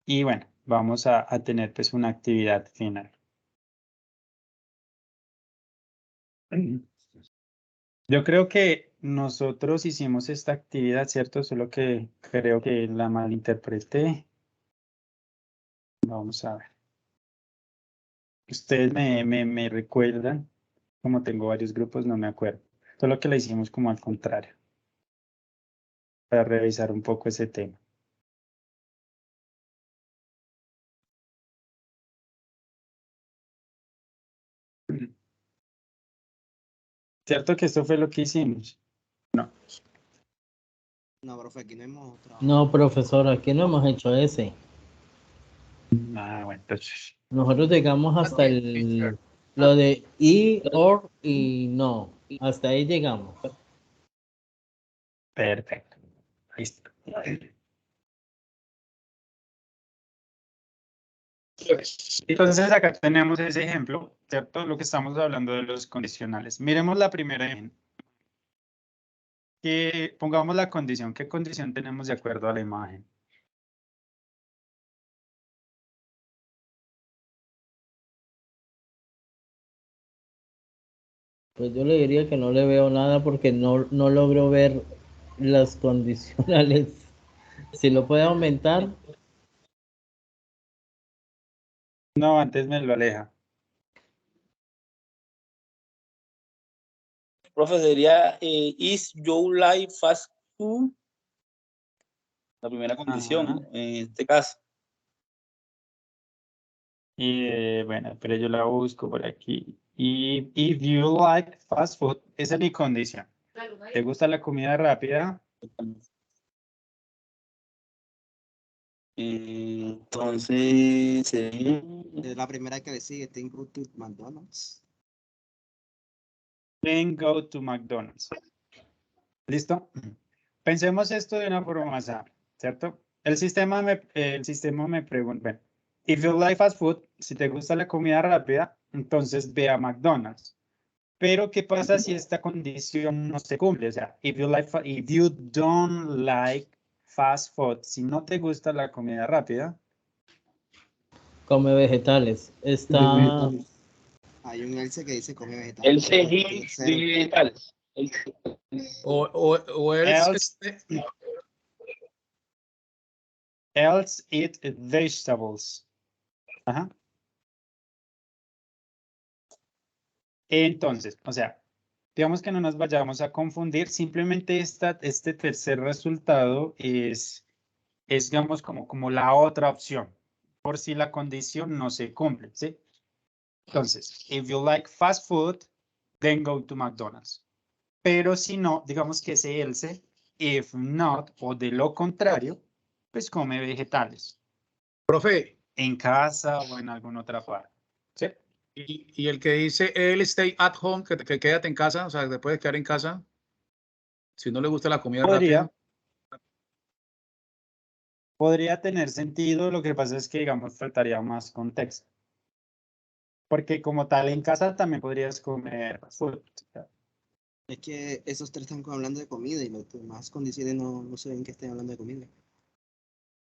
Y bueno, vamos a tener pues una actividad final. Yo creo que nosotros hicimos esta actividad, ¿cierto? Solo que creo que la malinterpreté. Vamos a ver. Ustedes me recuerdan, como tengo varios grupos, no me acuerdo. Solo que la hicimos como al contrario, para revisar un poco ese tema. ¿Cierto que esto fue lo que hicimos? No. No, profe, aquí no hemos trabajado. No, profesor, aquí no hemos hecho ese. Ah, bueno, entonces. Nosotros llegamos hasta lo de y, or y no. Hasta ahí llegamos. Perfecto. Listo. Entonces acá tenemos ese ejemplo, ¿cierto? Lo que estamos hablando de los condicionales. Miremos la primera imagen. Que pongamos la condición. ¿Qué condición tenemos de acuerdo a la imagen? Pues yo le diría que no le veo nada porque no logro ver las condicionales. Si lo puede aumentar, No, antes me lo aleja. Profe, sería is your life fast food? La primera condición, Ajá. en este caso. Y bueno, pero yo la busco por aquí. Y if you like fast food, esa es mi condición. ¿Te gusta la comida rápida? Entonces, sería Es la primera que le sigue, Think Go to McDonald's. Then go to McDonald's. ¿Listo? Pensemos esto de una forma más amplia, ¿cierto? El sistema me pregunta, bueno, if you like fast food, si te gusta la comida rápida, entonces ve a McDonald's. Pero, ¿qué pasa si esta condición no se cumple? O sea, if you don't like fast food, si no te gusta la comida rápida, come vegetales. Está Hay un else que dice come vegetales. el seguir Tercero. vegetales. O else, else eat vegetables. Ajá. Entonces, o sea, digamos que no nos vayamos a confundir, simplemente este tercer resultado es digamos, como la otra opción, por si la condición no se cumple, ¿sí? Entonces, if you like fast food, then go to McDonald's. Pero si no, digamos que ese else, if not, o de lo contrario, pues come vegetales, profe, en casa o en alguna otra parte, ¿sí? y el que dice él stay at home, que quédate en casa, o sea, te puedes quedar en casa si no le gusta la comida rápida. Podría tener sentido, lo que pasa es que, digamos, faltaría más contexto. Porque como tal, en casa también podrías comer food. Es que esos tres están hablando de comida y los demás condiciones no se ven que estén hablando de comida.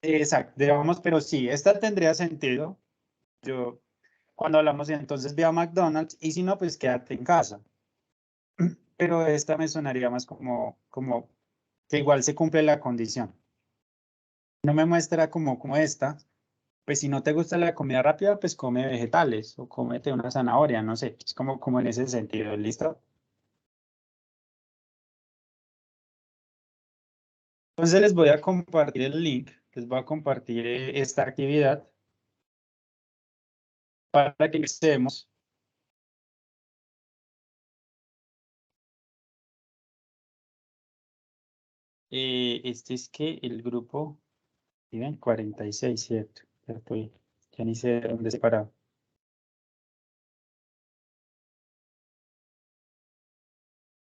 Exacto, digamos, pero sí, esta tendría sentido. Yo, cuando hablamos de entonces ve a McDonald's, y si no, pues quédate en casa. Pero esta me sonaría más como que igual se cumple la condición. No me muestra como esta, pues si no te gusta la comida rápida, pues come vegetales o cómete una zanahoria, no sé, es como en ese sentido, ¿listo? Entonces les voy a compartir el link, les voy a compartir esta actividad para que estemos. Este es que el grupo, ¿sí ven? 46, ¿cierto? Ya ni sé dónde se paraba.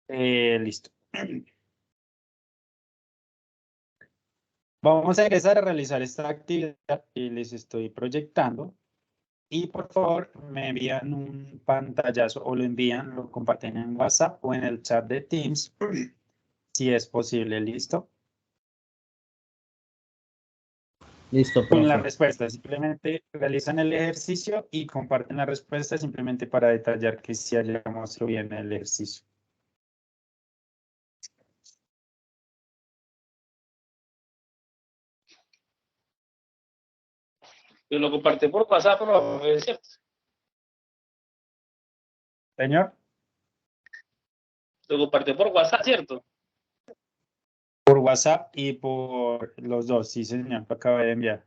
Listo. Vamos a empezar a realizar esta actividad que les estoy proyectando. Y por favor me envían un pantallazo o lo envían, lo comparten en WhatsApp o en el chat de Teams, si es posible. ¿Listo? Listo, Con la profe. respuesta, simplemente realizan el ejercicio y comparten la respuesta simplemente para detallar que sí hayamos hecho bien el ejercicio. Y lo compartí por WhatsApp, profe, es cierto. Señor, Lo compartí por WhatsApp, ¿cierto? por WhatsApp y por los dos, sí señor, lo acabo de enviar.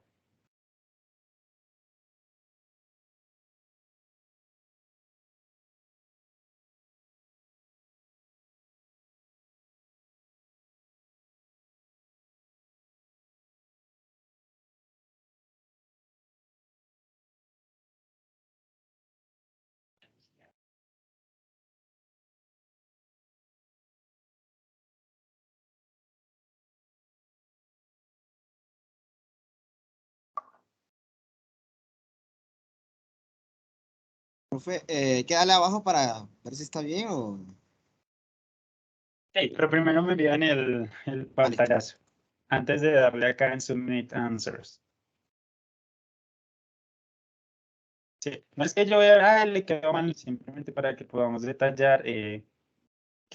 Profe, quédale abajo para ver si está bien o... Sí, pero primero me envían el pantallazo, antes de darle acá en Submit Answers. Sí, no es que yo vea, le quedó mal, simplemente para que podamos detallar que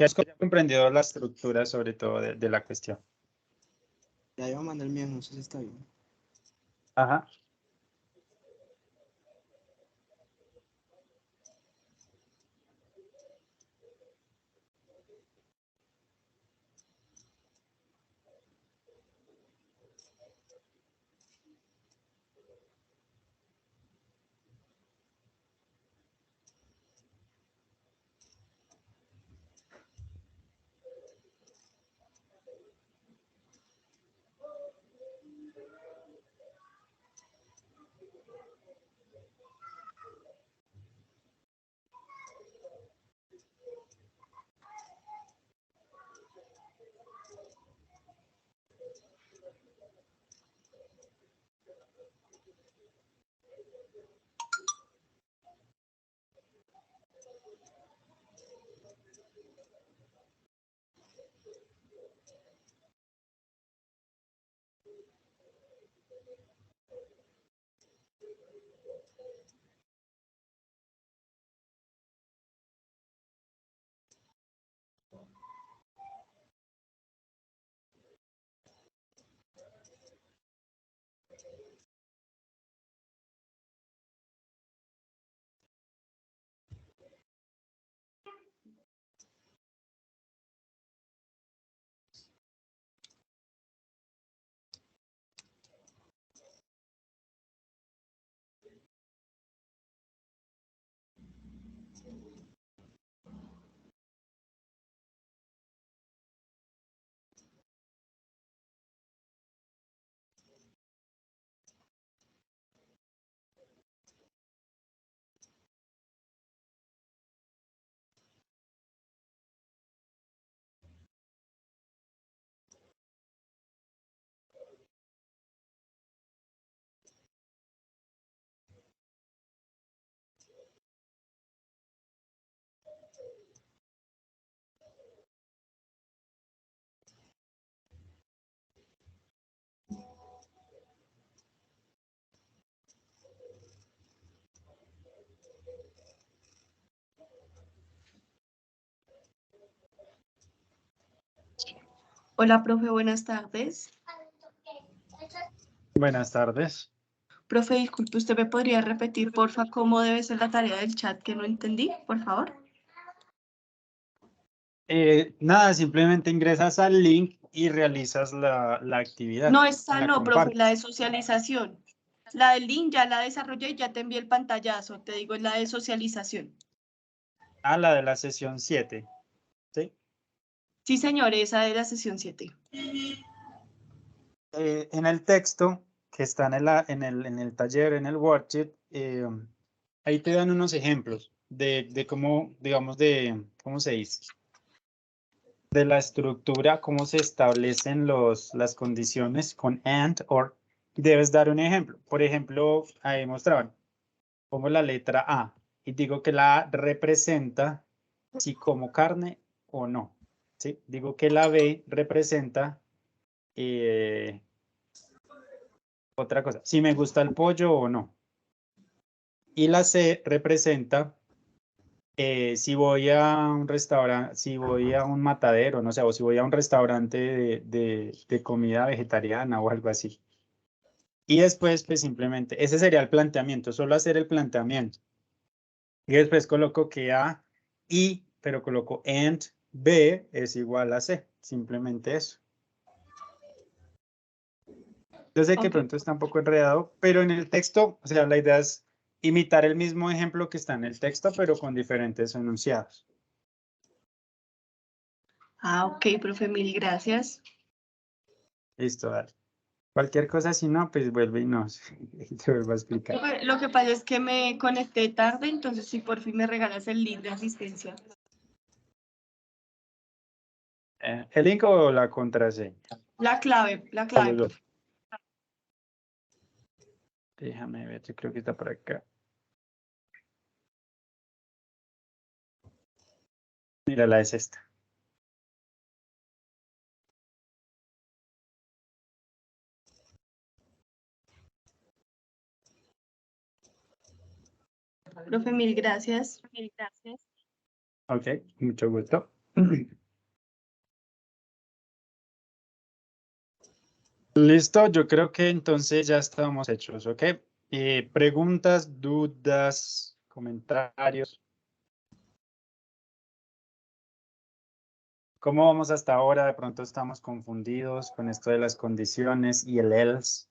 has comprendido la estructura, sobre todo, de la cuestión. Ya yo mandé el mío, no sé si está bien. Ajá. Hola, profe, buenas tardes. Buenas tardes. Profe, disculpe, ¿usted me podría repetir, porfa, cómo debe ser la tarea del chat que no entendí, por favor? Nada, simplemente ingresas al link y realizas la actividad. No, esta la no, profe, la de compartes. socialización. La del link ya la desarrollé y ya te envié el pantallazo, te digo, es la de socialización. Ah, la de la sesión 7. ¿Sí? Sí, señor, esa de la sesión 7. En el texto que está en el taller, en el worksheet, ahí te dan unos ejemplos de cómo, digamos, ¿cómo se dice? de la estructura, cómo se establecen las condiciones con and, or, debes dar un ejemplo. Por ejemplo, ahí mostraban, pongo la letra A y digo que la A representa si como carne o no. ¿Sí? Digo que la B representa otra cosa, si me gusta el pollo o no. Y la C representa si voy a un restaurante, si voy a un matadero, no sé, o si voy a un restaurante de comida vegetariana o algo así. Y después, pues simplemente, ese sería el planteamiento, solo hacer el planteamiento. Y después coloco que A, I, pero coloco and B es igual a C, simplemente eso. Yo sé que Ok. pronto está un poco enredado, pero en el texto, o sea, la idea es imitar el mismo ejemplo que está en el texto, pero con diferentes enunciados. Ah, ok, profe, mil gracias. Listo, dale. Cualquier cosa, si no, pues vuelve y nos y te vuelvo a explicar. Profe, lo que pasa es que me conecté tarde, entonces si por fin me regalas el link de asistencia. ¿El link o la contraseña? La clave, Los dos. profe. Déjame ver, yo creo que está por acá. Mira, la es esta. Profe, mil gracias. Ok, mucho gusto. Listo, yo creo que entonces ya estamos hechos, ¿ok? Preguntas, dudas, comentarios. ¿Cómo vamos hasta ahora? De pronto estamos confundidos con esto de las condiciones y el else.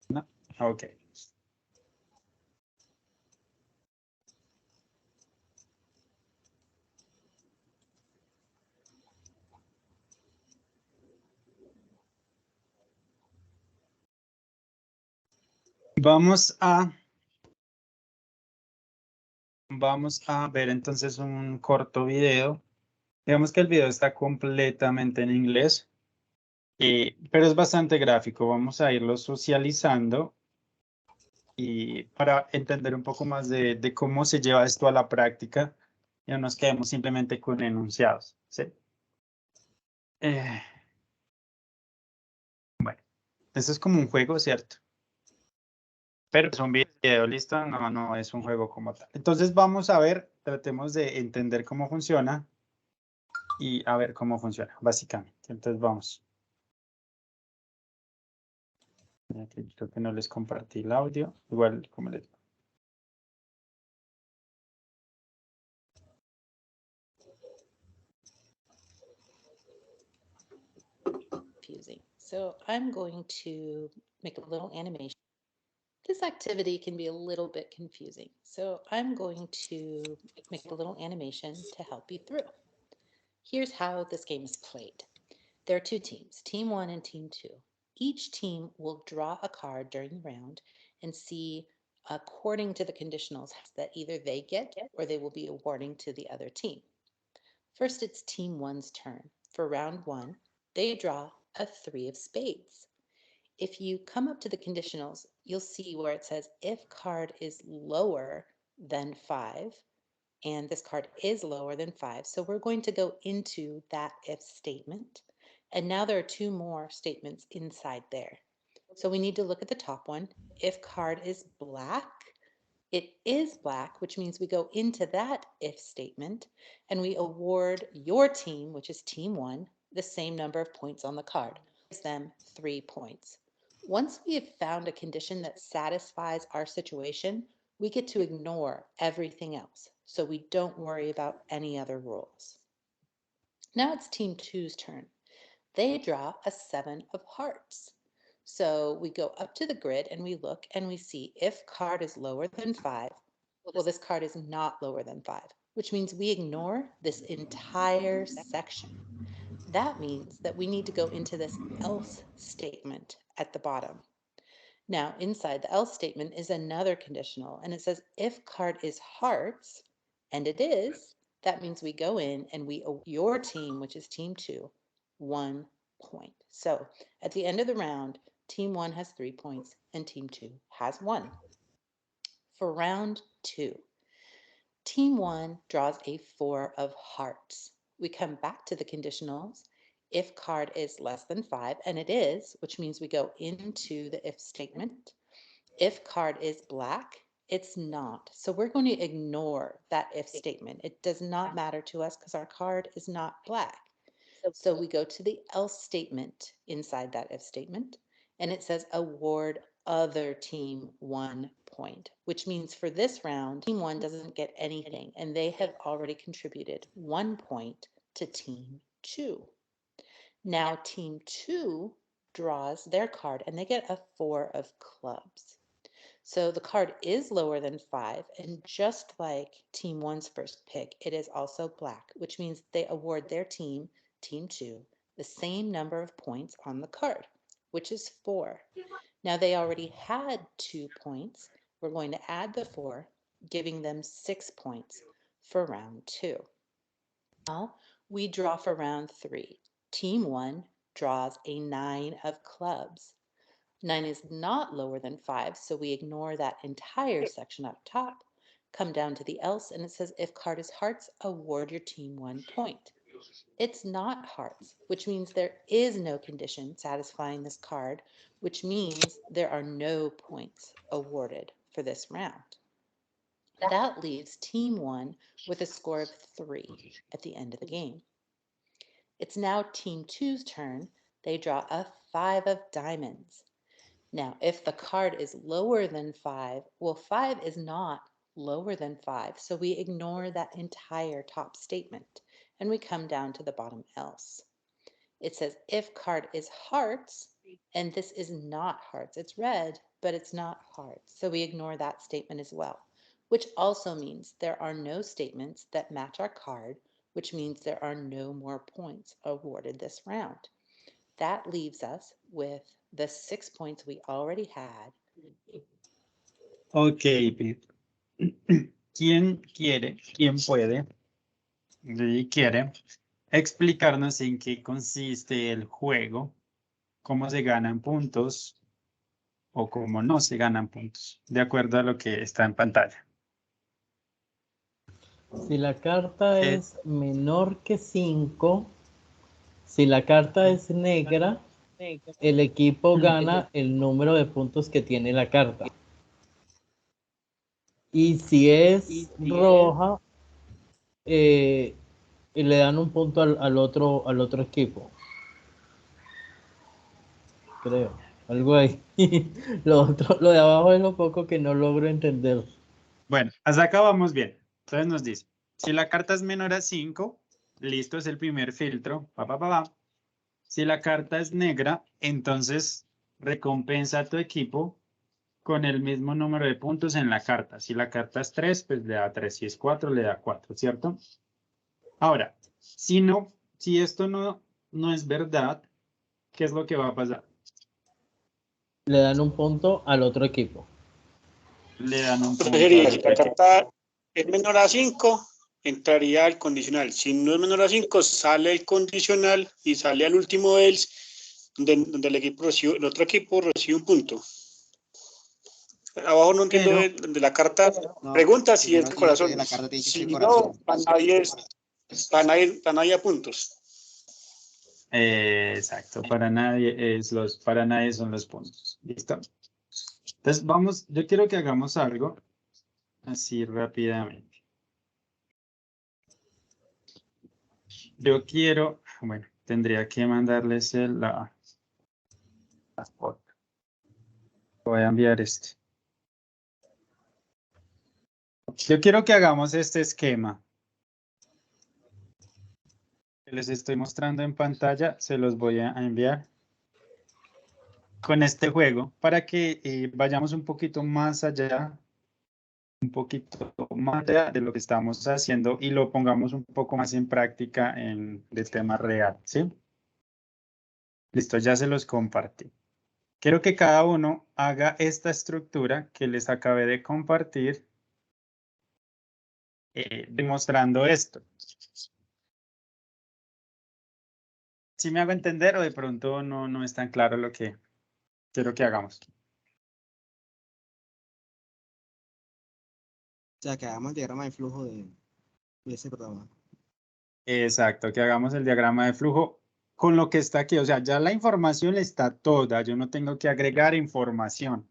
¿No? Ok. Vamos a ver entonces un corto video. Digamos que el video está completamente en inglés, pero es bastante gráfico. Vamos a irlo socializando y para entender un poco más de cómo se lleva esto a la práctica y no nos quedemos simplemente con enunciados, ¿sí? Bueno, eso es como un juego, ¿cierto? Pero es un video, ¿listo? No es un juego como tal. Entonces vamos a ver, tratemos de entender cómo funciona y a ver cómo funciona, básicamente. Entonces vamos. Creo que no les compartí el audio, igual como les digo. Confusing. So I'm going to make a little animation. This activity can be a little bit confusing. So I'm going to make a little animation to help you through. Here's how this game is played. There are two teams, Team 1 and Team 2. Each team will draw a card during the round and see, according to the conditionals, that either they get or they will be awarding to the other team. First, it's Team 1's turn. For round 1, they draw a 3 of spades. If you come up to the conditionals, you'll see where it says if card is lower than 5, and this card is lower than 5. So we're going to go into that if statement. And now there are two more statements inside there. So we need to look at the top one. If card is black, it is black, which means we go into that if statement and we award your team, which is Team 1, the same number of points on the card. Gives them 3 points. Once we have found a condition that satisfies our situation, we get to ignore everything else, so we don't worry about any other rules. Now it's Team 2's turn. They draw a 7 of hearts. So we go up to the grid and we look and we see if card is lower than 5. Well, this card is not lower than 5. which means we ignore this entire section. That means that we need to go into this else statement at the bottom. Now, inside the else statement is another conditional, and it says if card is hearts, and it is, that means we go in and we owe your team, which is team 2, 1 point. So at the end of the round, team 1 has 3 points and team 2 has 1. For round 2, team 1 draws a 4 of hearts. We come back to the conditionals. If card is less than 5, and it is, which means we go into the if statement. If card is black, it's not. So we're going to ignore that if statement. It does not matter to us because our card is not black. So we go to the else statement inside that if statement, and it says award other team 1 point, which means for this round, team 1 doesn't get anything, and they have already contributed 1 point to team 2. Now team 2 draws their card and they get a 4 of clubs. So the card is lower than 5, and just like team 1's first pick, it is also black, which means they award their team, team 2, the same number of points on the card, which is 4. Now they already had 2 points. We're going to add the 4, giving them 6 points for round 2. Now we draw for round 3. Team 1 draws a 9 of clubs. 9 is not lower than 5, so we ignore that entire section up top, come down to the else, and it says if card is hearts, award your team 1 point. It's not hearts, which means there is no condition satisfying this card, which means there are no points awarded for this round. That leaves team 1 with a score of 3 at the end of the game. It's now team 2's turn. They draw a 5 of diamonds. Now, if the card is lower than 5, well, 5 is not lower than 5, so we ignore that entire top statement, and we come down to the bottom else. It says if card is hearts, and this is not hearts, it's red, but it's not hearts, so we ignore that statement as well, which also means there are no statements that match our card, which means there are no more points awarded this round. That leaves us with the 6 points we already had. Ok, ¿quién puede y quiere explicarnos en qué consiste el juego, cómo se ganan puntos o cómo no se ganan puntos, de acuerdo a lo que está en pantalla? Si la carta es menor que 5, si la carta es negra, el equipo gana el número de puntos que tiene la carta. Y si es roja, le dan un punto al otro equipo. Creo, algo ahí. Lo de abajo es lo poco que no logro entender. Bueno, hasta acá vamos bien. Entonces nos dice, si la carta es menor a 5, listo, es el primer filtro. Si la carta es negra, entonces recompensa a tu equipo con el mismo número de puntos en la carta. Si la carta es 3, pues le da 3. Si es 4, le da 4, ¿cierto? Ahora, si esto no es verdad, ¿qué es lo que va a pasar? Le dan un punto al otro equipo. Le dan un punto. Si la carta es menor a 5, entraría al condicional. Si no es menor a 5, sale el condicional y sale al último else, donde el otro equipo recibe un punto. Abajo no entiendo de la carta. Pregunta si es de corazón. Si no, para nadie a puntos. Exacto, para nadie son los puntos. ¿Listo? Entonces yo quiero que hagamos algo así rápidamente. Yo quiero, bueno, tendría que mandarles la foto. Voy a enviar este. Yo quiero que hagamos este esquema que les estoy mostrando en pantalla, se los voy a enviar con este juego para que vayamos un poquito más allá un poquito más de lo que estamos haciendo y lo pongamos un poco más en práctica de tema real, ¿sí? Listo, ya se los compartí. Quiero que cada uno haga esta estructura que les acabé de compartir, demostrando esto. ¿Sí me hago entender o de pronto no es tan claro lo que quiero que hagamos? O sea, que hagamos el diagrama de flujo de ese programa. Exacto, que hagamos el diagrama de flujo con lo que está aquí. O sea, ya la información está toda. Yo no tengo que agregar información.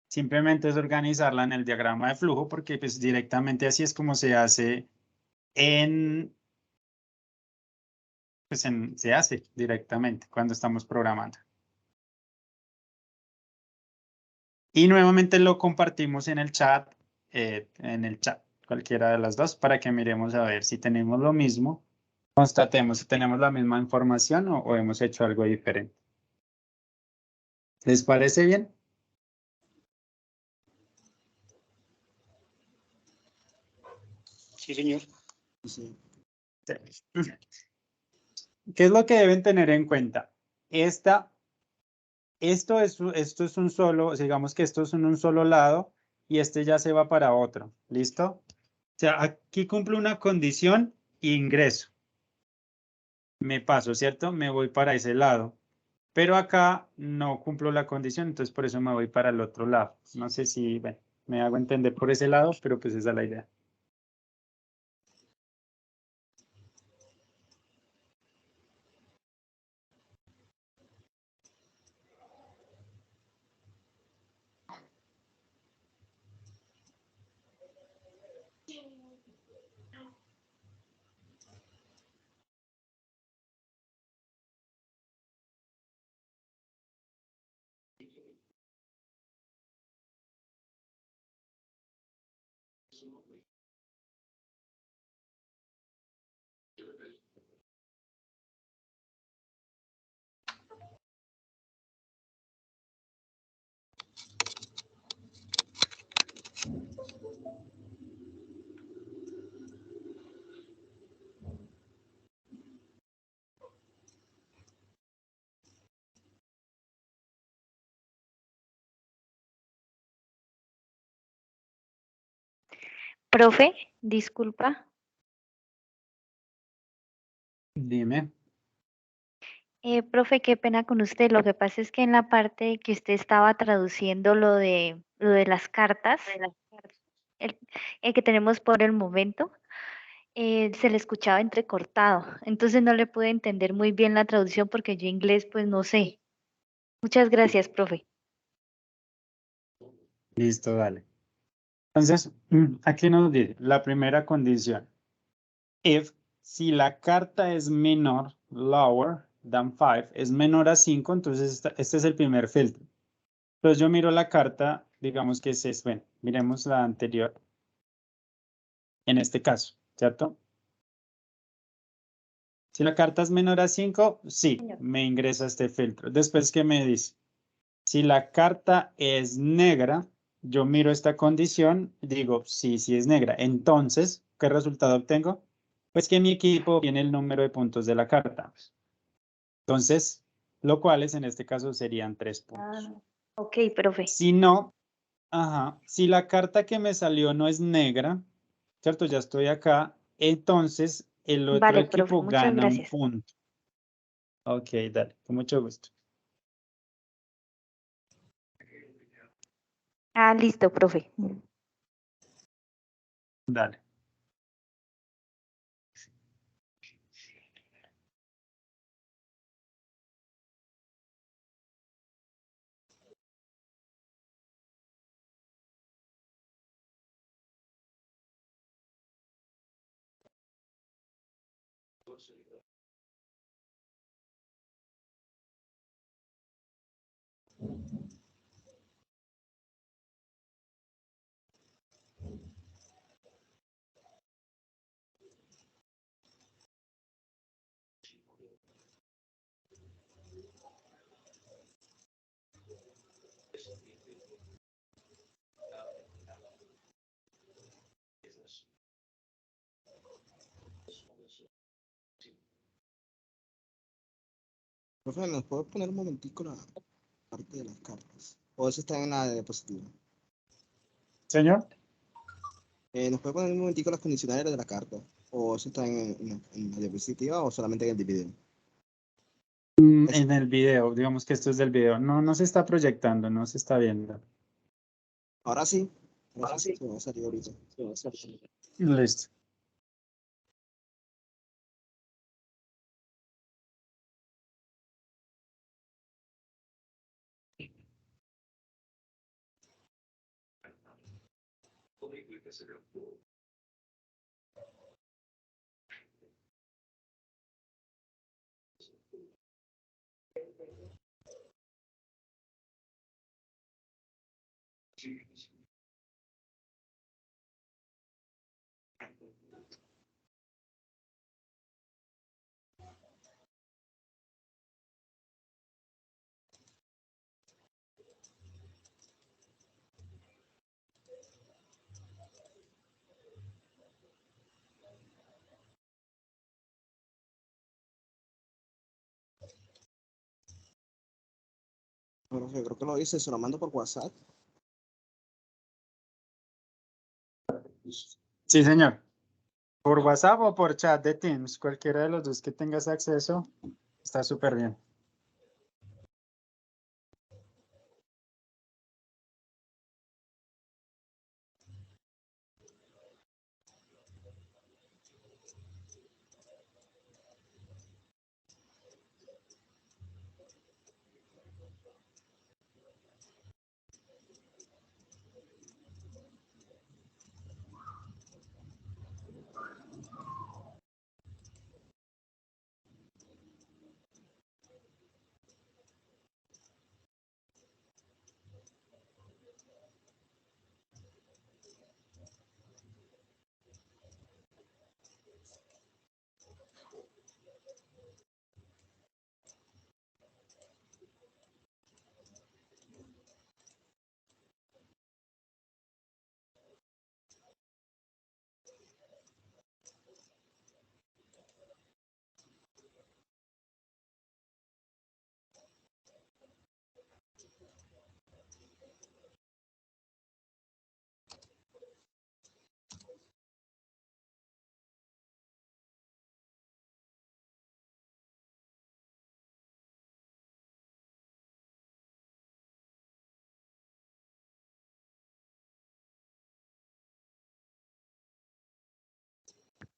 Simplemente es organizarla en el diagrama de flujo porque pues directamente así es como se hace se hace directamente cuando estamos programando. Y nuevamente lo compartimos en el chat, cualquiera de las dos, para que miremos a ver si tenemos lo mismo, constatemos si tenemos la misma información o hemos hecho algo diferente. ¿Les parece bien? Sí, señor. Sí. ¿Qué es lo que deben tener en cuenta? Esto es un solo, digamos que esto es en un solo lado y este ya se va para otro. ¿Listo? O sea, aquí cumplo una condición, ingreso. Me paso, ¿cierto? Me voy para ese lado. Pero acá no cumplo la condición, entonces por eso me voy para el otro lado. No sé si bueno, me hago entender por ese lado, pero pues esa es la idea. Profe, disculpa. Dime. Profe, qué pena con usted. Lo que pasa es que en la parte que usted estaba traduciendo lo de las cartas, el, el que tenemos por el momento, se le escuchaba entrecortado. Entonces no le pude entender muy bien la traducción porque yo inglés pues no sé. Muchas gracias, profe. Listo, dale. Entonces, aquí nos dice la primera condición. Si la carta es menor, lower than 5, es menor a 5, entonces este es el primer filtro. Entonces yo miro la carta, digamos que bueno, miremos la anterior. En este caso, ¿cierto? Si la carta es menor a 5, sí, me ingresa este filtro. Después, ¿qué me dice? Si la carta es negra, yo miro esta condición, digo, sí es negra. Entonces, ¿qué resultado obtengo? Pues que mi equipo tiene el número de puntos de la carta. Entonces, lo cual en este caso serían 3 puntos. Ok, profe. Si no, si la carta que me salió no es negra, ¿cierto? Ya estoy acá. Entonces, el otro Vale, profe, equipo muchas gana un gracias. punto. Ok, dale, con mucho gusto. Listo, profe. Dale. Profe, ¿nos puede poner un momentico la parte de las cartas? ¿O eso está en la diapositiva? Señor. ¿Nos puede poner un momentico las condicionales de la carta? ¿O eso está en la diapositiva o solamente en el video? En el video, digamos que esto es del video. No se está proyectando, no se está viendo. Ahora sí. Ahora sí. Se va a salir ahorita. Listo. Profe, creo que lo hice, se lo mando por WhatsApp. Sí, señor. Por WhatsApp o por chat de Teams, cualquiera de los dos que tengas acceso, está súper bien.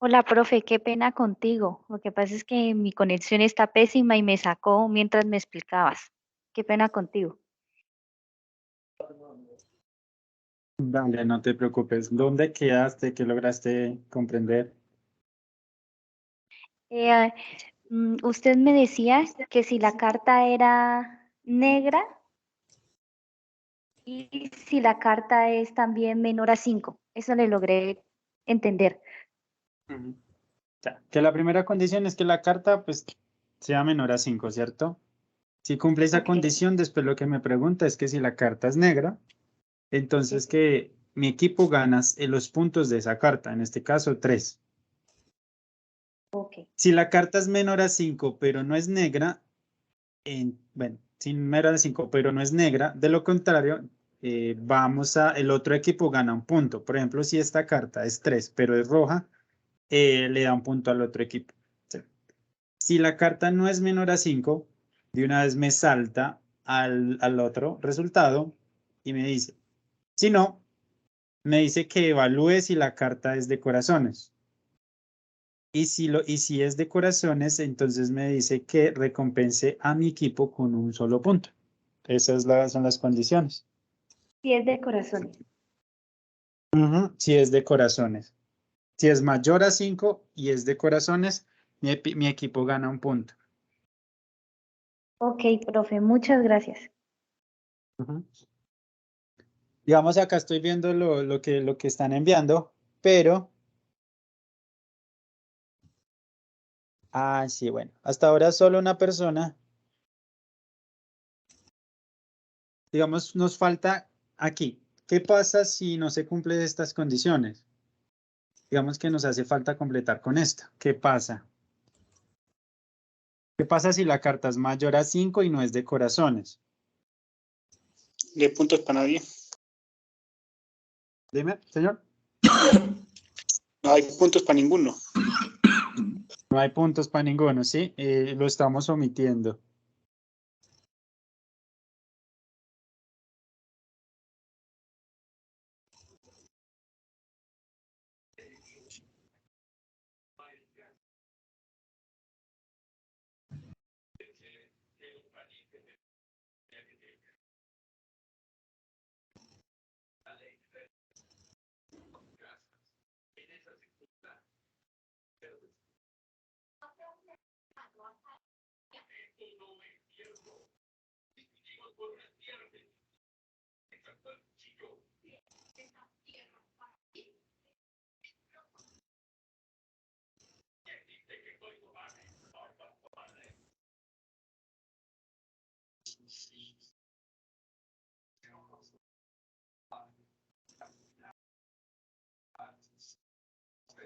Hola, profe, qué pena contigo. Lo que pasa es que mi conexión está pésima y me sacó mientras me explicabas. Qué pena contigo. Dale, no te preocupes. ¿Dónde quedaste? ¿Qué lograste comprender? Eh, usted me decía que si la carta era negra y si la carta es también menor a 5. Eso le logré entender. Ya, que la primera condición es que la carta pues sea menor a 5, ¿cierto? Si cumple esa Ok. condición, después lo que me pregunta es que si la carta es negra, entonces que mi equipo gana los puntos de esa carta, en este caso 3. Ok. Si la carta es menor a 5, pero no es negra, bueno, si menor a 5, pero no es negra, de lo contrario, el otro equipo gana un punto. Por ejemplo, si esta carta es 3, pero es roja, le da un punto al otro equipo. ¿Sí? Si la carta no es menor a 5, de una vez me salta al otro resultado y me dice, si no, me dice que evalúe si la carta es de corazones. Y si es de corazones, entonces me dice que recompense a mi equipo con un solo punto. Esas son las condiciones. Si es de corazones. Si es de corazones. Si es mayor a 5 y es de corazones, mi equipo gana un punto. Ok, profe, muchas gracias. Digamos, acá estoy viendo lo que están enviando, pero... sí, bueno. Hasta ahora solo una persona. Digamos, nos falta aquí. ¿Qué pasa si no se cumplen estas condiciones? Digamos que nos hace falta completar con esto. ¿Qué pasa? ¿Qué pasa si la carta es mayor a 5 y no es de corazones? 10 puntos para nadie. Dime, señor. No hay puntos para ninguno. No hay puntos para ninguno, ¿sí? Lo estamos omitiendo.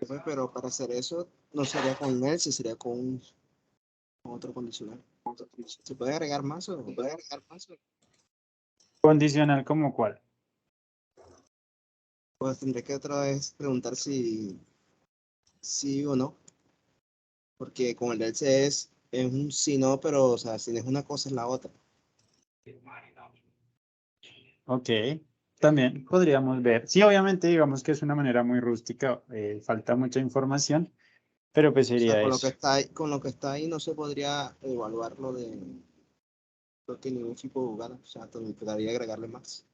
Pues, pero para hacer eso no sería con él, sería con otro condicional. ¿Se puede agregar más o? ¿Condicional como cuál? Pues tendré que otra vez preguntar si sí o no. Porque con el else es un sí no, pero o sea, si no es una cosa es la otra. Ok, también podríamos ver. Sí, obviamente, digamos que es una manera muy rústica, falta mucha información, pero pues O sea, sería con lo que eso. está ahí no se podría evaluar lo que ningún tipo jugar. O sea, tendría que agregarle más.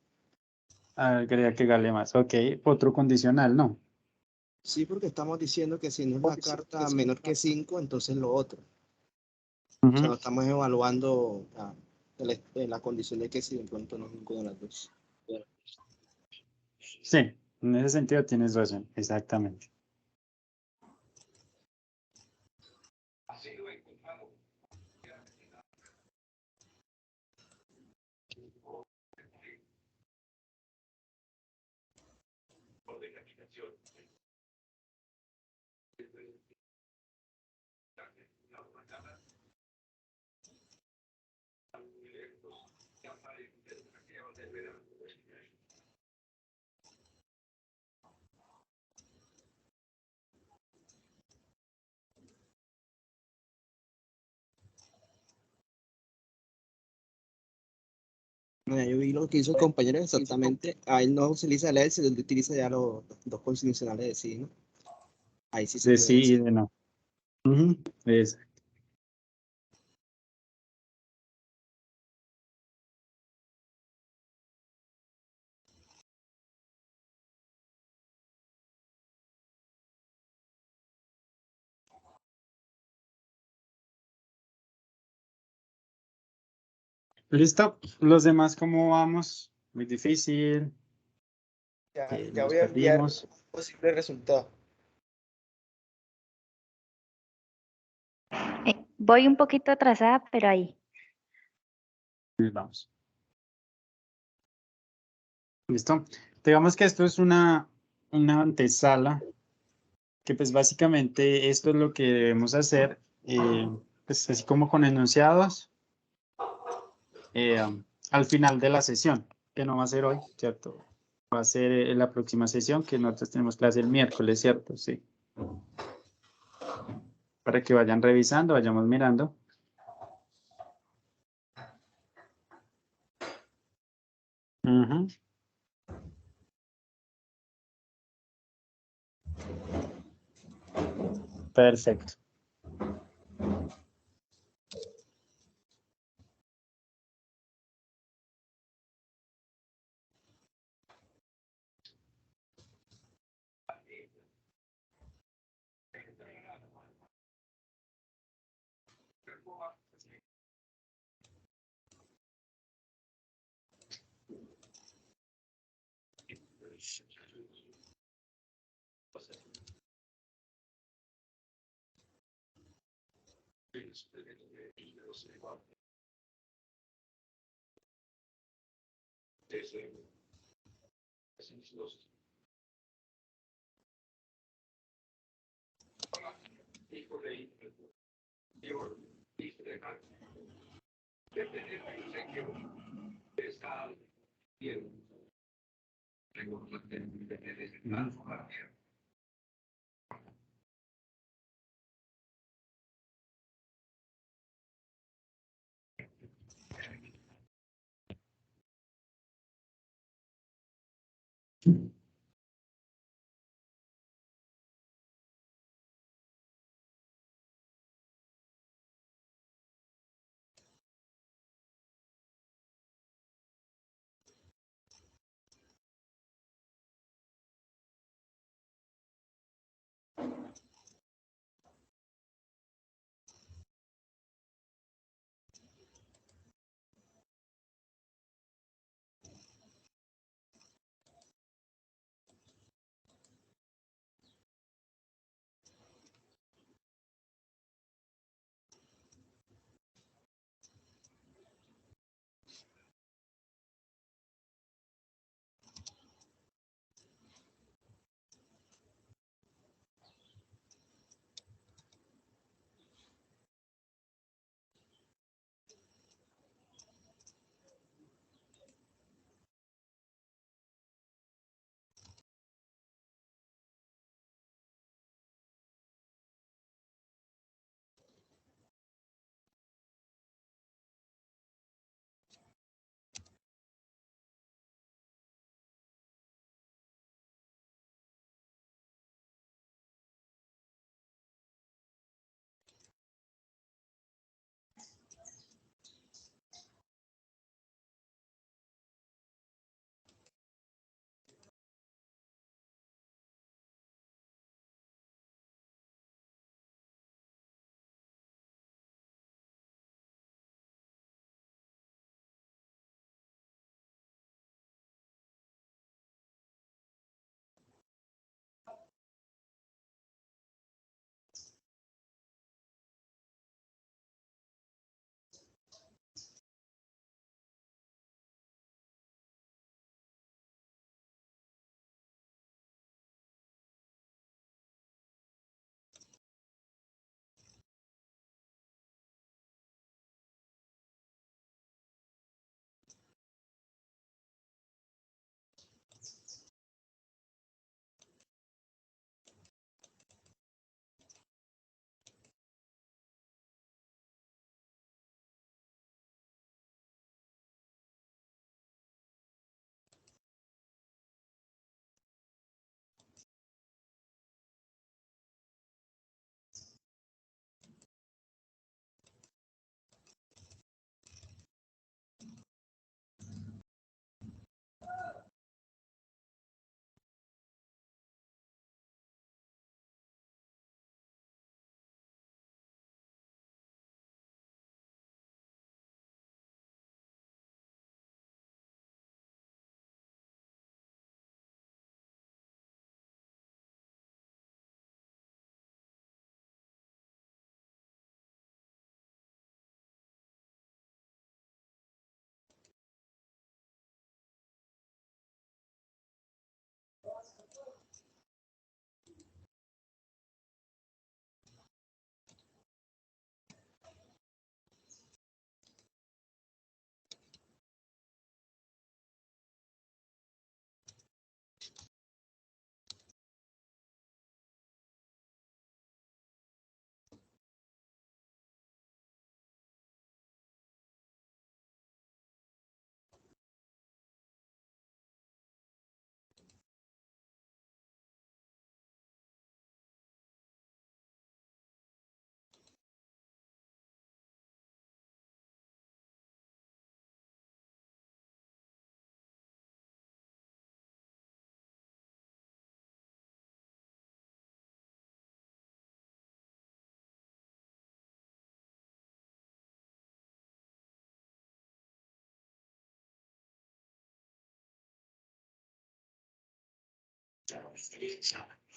Quería que gale más. Ok, otro condicional, ¿no? Sí, porque estamos diciendo que si no es la carta menor que 5, entonces lo otro. O sea, no Ujú. estamos evaluando la condición de que si de pronto no es ninguna de las dos. Sí, en ese sentido tienes razón, exactamente. Mira, yo vi lo que hizo el compañero exactamente. A él no utiliza el él, se utiliza ya los dos condicionales de sí, ¿no? Ahí sí se De puede sí y hacer. de no. Ujú, ¿Listo? Los demás, ¿cómo vamos? Muy difícil. Ya Nos voy a enviar perdimos. un posible resultado. Voy un poquito atrasada, pero ahí. Vamos. ¿Listo? Digamos que esto es una antesala, que pues básicamente esto es lo que debemos hacer, pues así como con enunciados, al final de la sesión, que no va a ser hoy, ¿cierto? Va a ser en la próxima sesión, que nosotros tenemos clase el miércoles, ¿cierto? Sí. Para que vayan revisando, vayamos mirando. Ujú. Perfecto.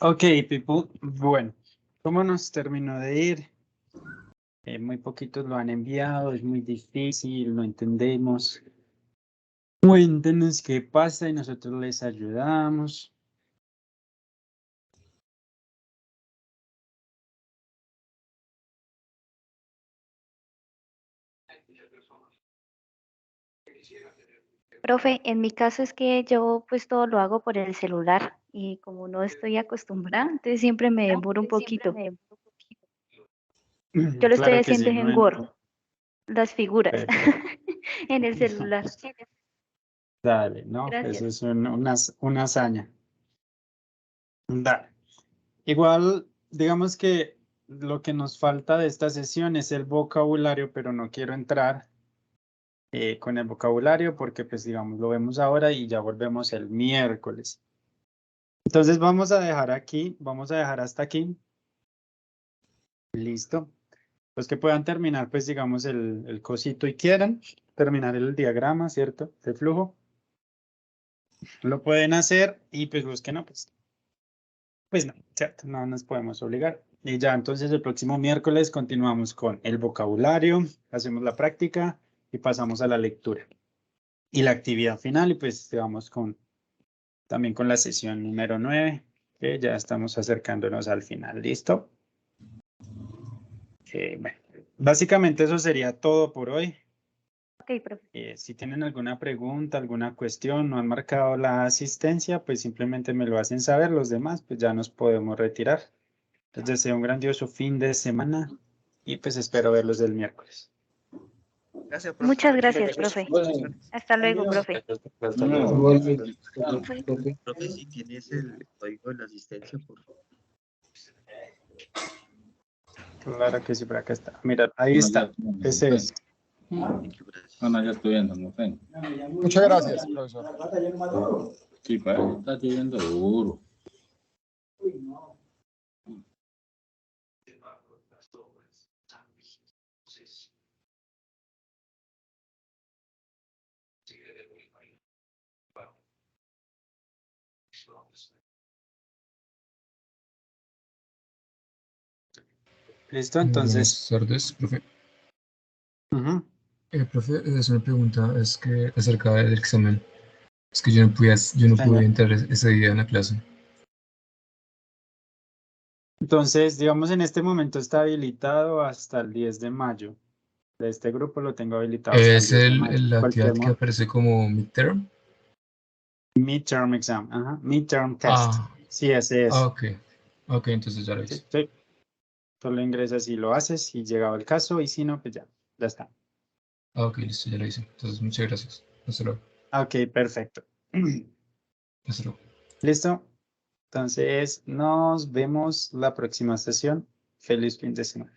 Ok, people. Bueno, ¿cómo nos terminó de ir? Muy poquitos lo han enviado, es muy difícil, no entendemos. Cuéntenos qué pasa y nosotros les ayudamos. Profe, en mi caso es que yo pues todo lo hago por el celular y como no estoy acostumbrada, entonces siempre me demoro un poquito. Yo lo estoy Claro que haciendo sí, en Word, las figuras perfecto. en el celular. Dale, no, Gracias. eso es una hazaña. Dale. Igual, digamos que lo que nos falta de esta sesión es el vocabulario, pero no quiero entrar con el vocabulario porque, pues, digamos, lo vemos ahora y ya volvemos el miércoles. Entonces vamos a dejar aquí, vamos a dejar hasta aquí. Listo. Los que puedan terminar, pues, digamos, el cosito y quieran terminar el diagrama, ¿cierto? De flujo. Lo pueden hacer y, pues, los que no, pues no, ¿cierto? No nos podemos obligar. Y ya entonces el próximo miércoles continuamos con el vocabulario, hacemos la práctica y pasamos a la lectura. Y la actividad final y pues vamos también con la sesión número 9, que ya estamos acercándonos al final. ¿Listo? Bueno, básicamente eso sería todo por hoy. Ok, profe. Si tienen alguna pregunta, alguna cuestión, no han marcado la asistencia, pues simplemente me lo hacen saber. Los demás, pues ya nos podemos retirar. Les deseo un grandioso fin de semana y pues espero verlos el miércoles. Gracias, profe. Muchas gracias, profe. Hasta luego, profe. Hasta luego. Igualmente, profe. Profe, si tienes el código de la asistencia, por favor. Claro que sí, por acá está. Mira, ahí está. Ese es. Ya estoy viendo, no tengo. Muchas gracias, profesor. Sí, pues está lloviendo duro. ¿Listo? Entonces. Buenas tardes, profe. Ujú. Profe, es una pregunta, es que acerca del examen. Es que yo no pude entrar ese día en la clase. Entonces, digamos, en este momento está habilitado hasta el 10 de mayo. De este grupo lo tengo habilitado hasta el ¿Es 10 de mayo. la Cualquier actividad que aparece como midterm? midterm exam, ajá, midterm test. Sí, ese es. Ok. Ok, entonces ya lo hice. Sí. Solo ingresas y lo haces y llegado el caso y si no, pues ya está. Ok, listo, ya lo hice. Entonces, muchas gracias. Hasta luego. Ok, perfecto. Hasta luego. ¿Listo? Entonces, nos vemos la próxima sesión. Feliz fin de semana.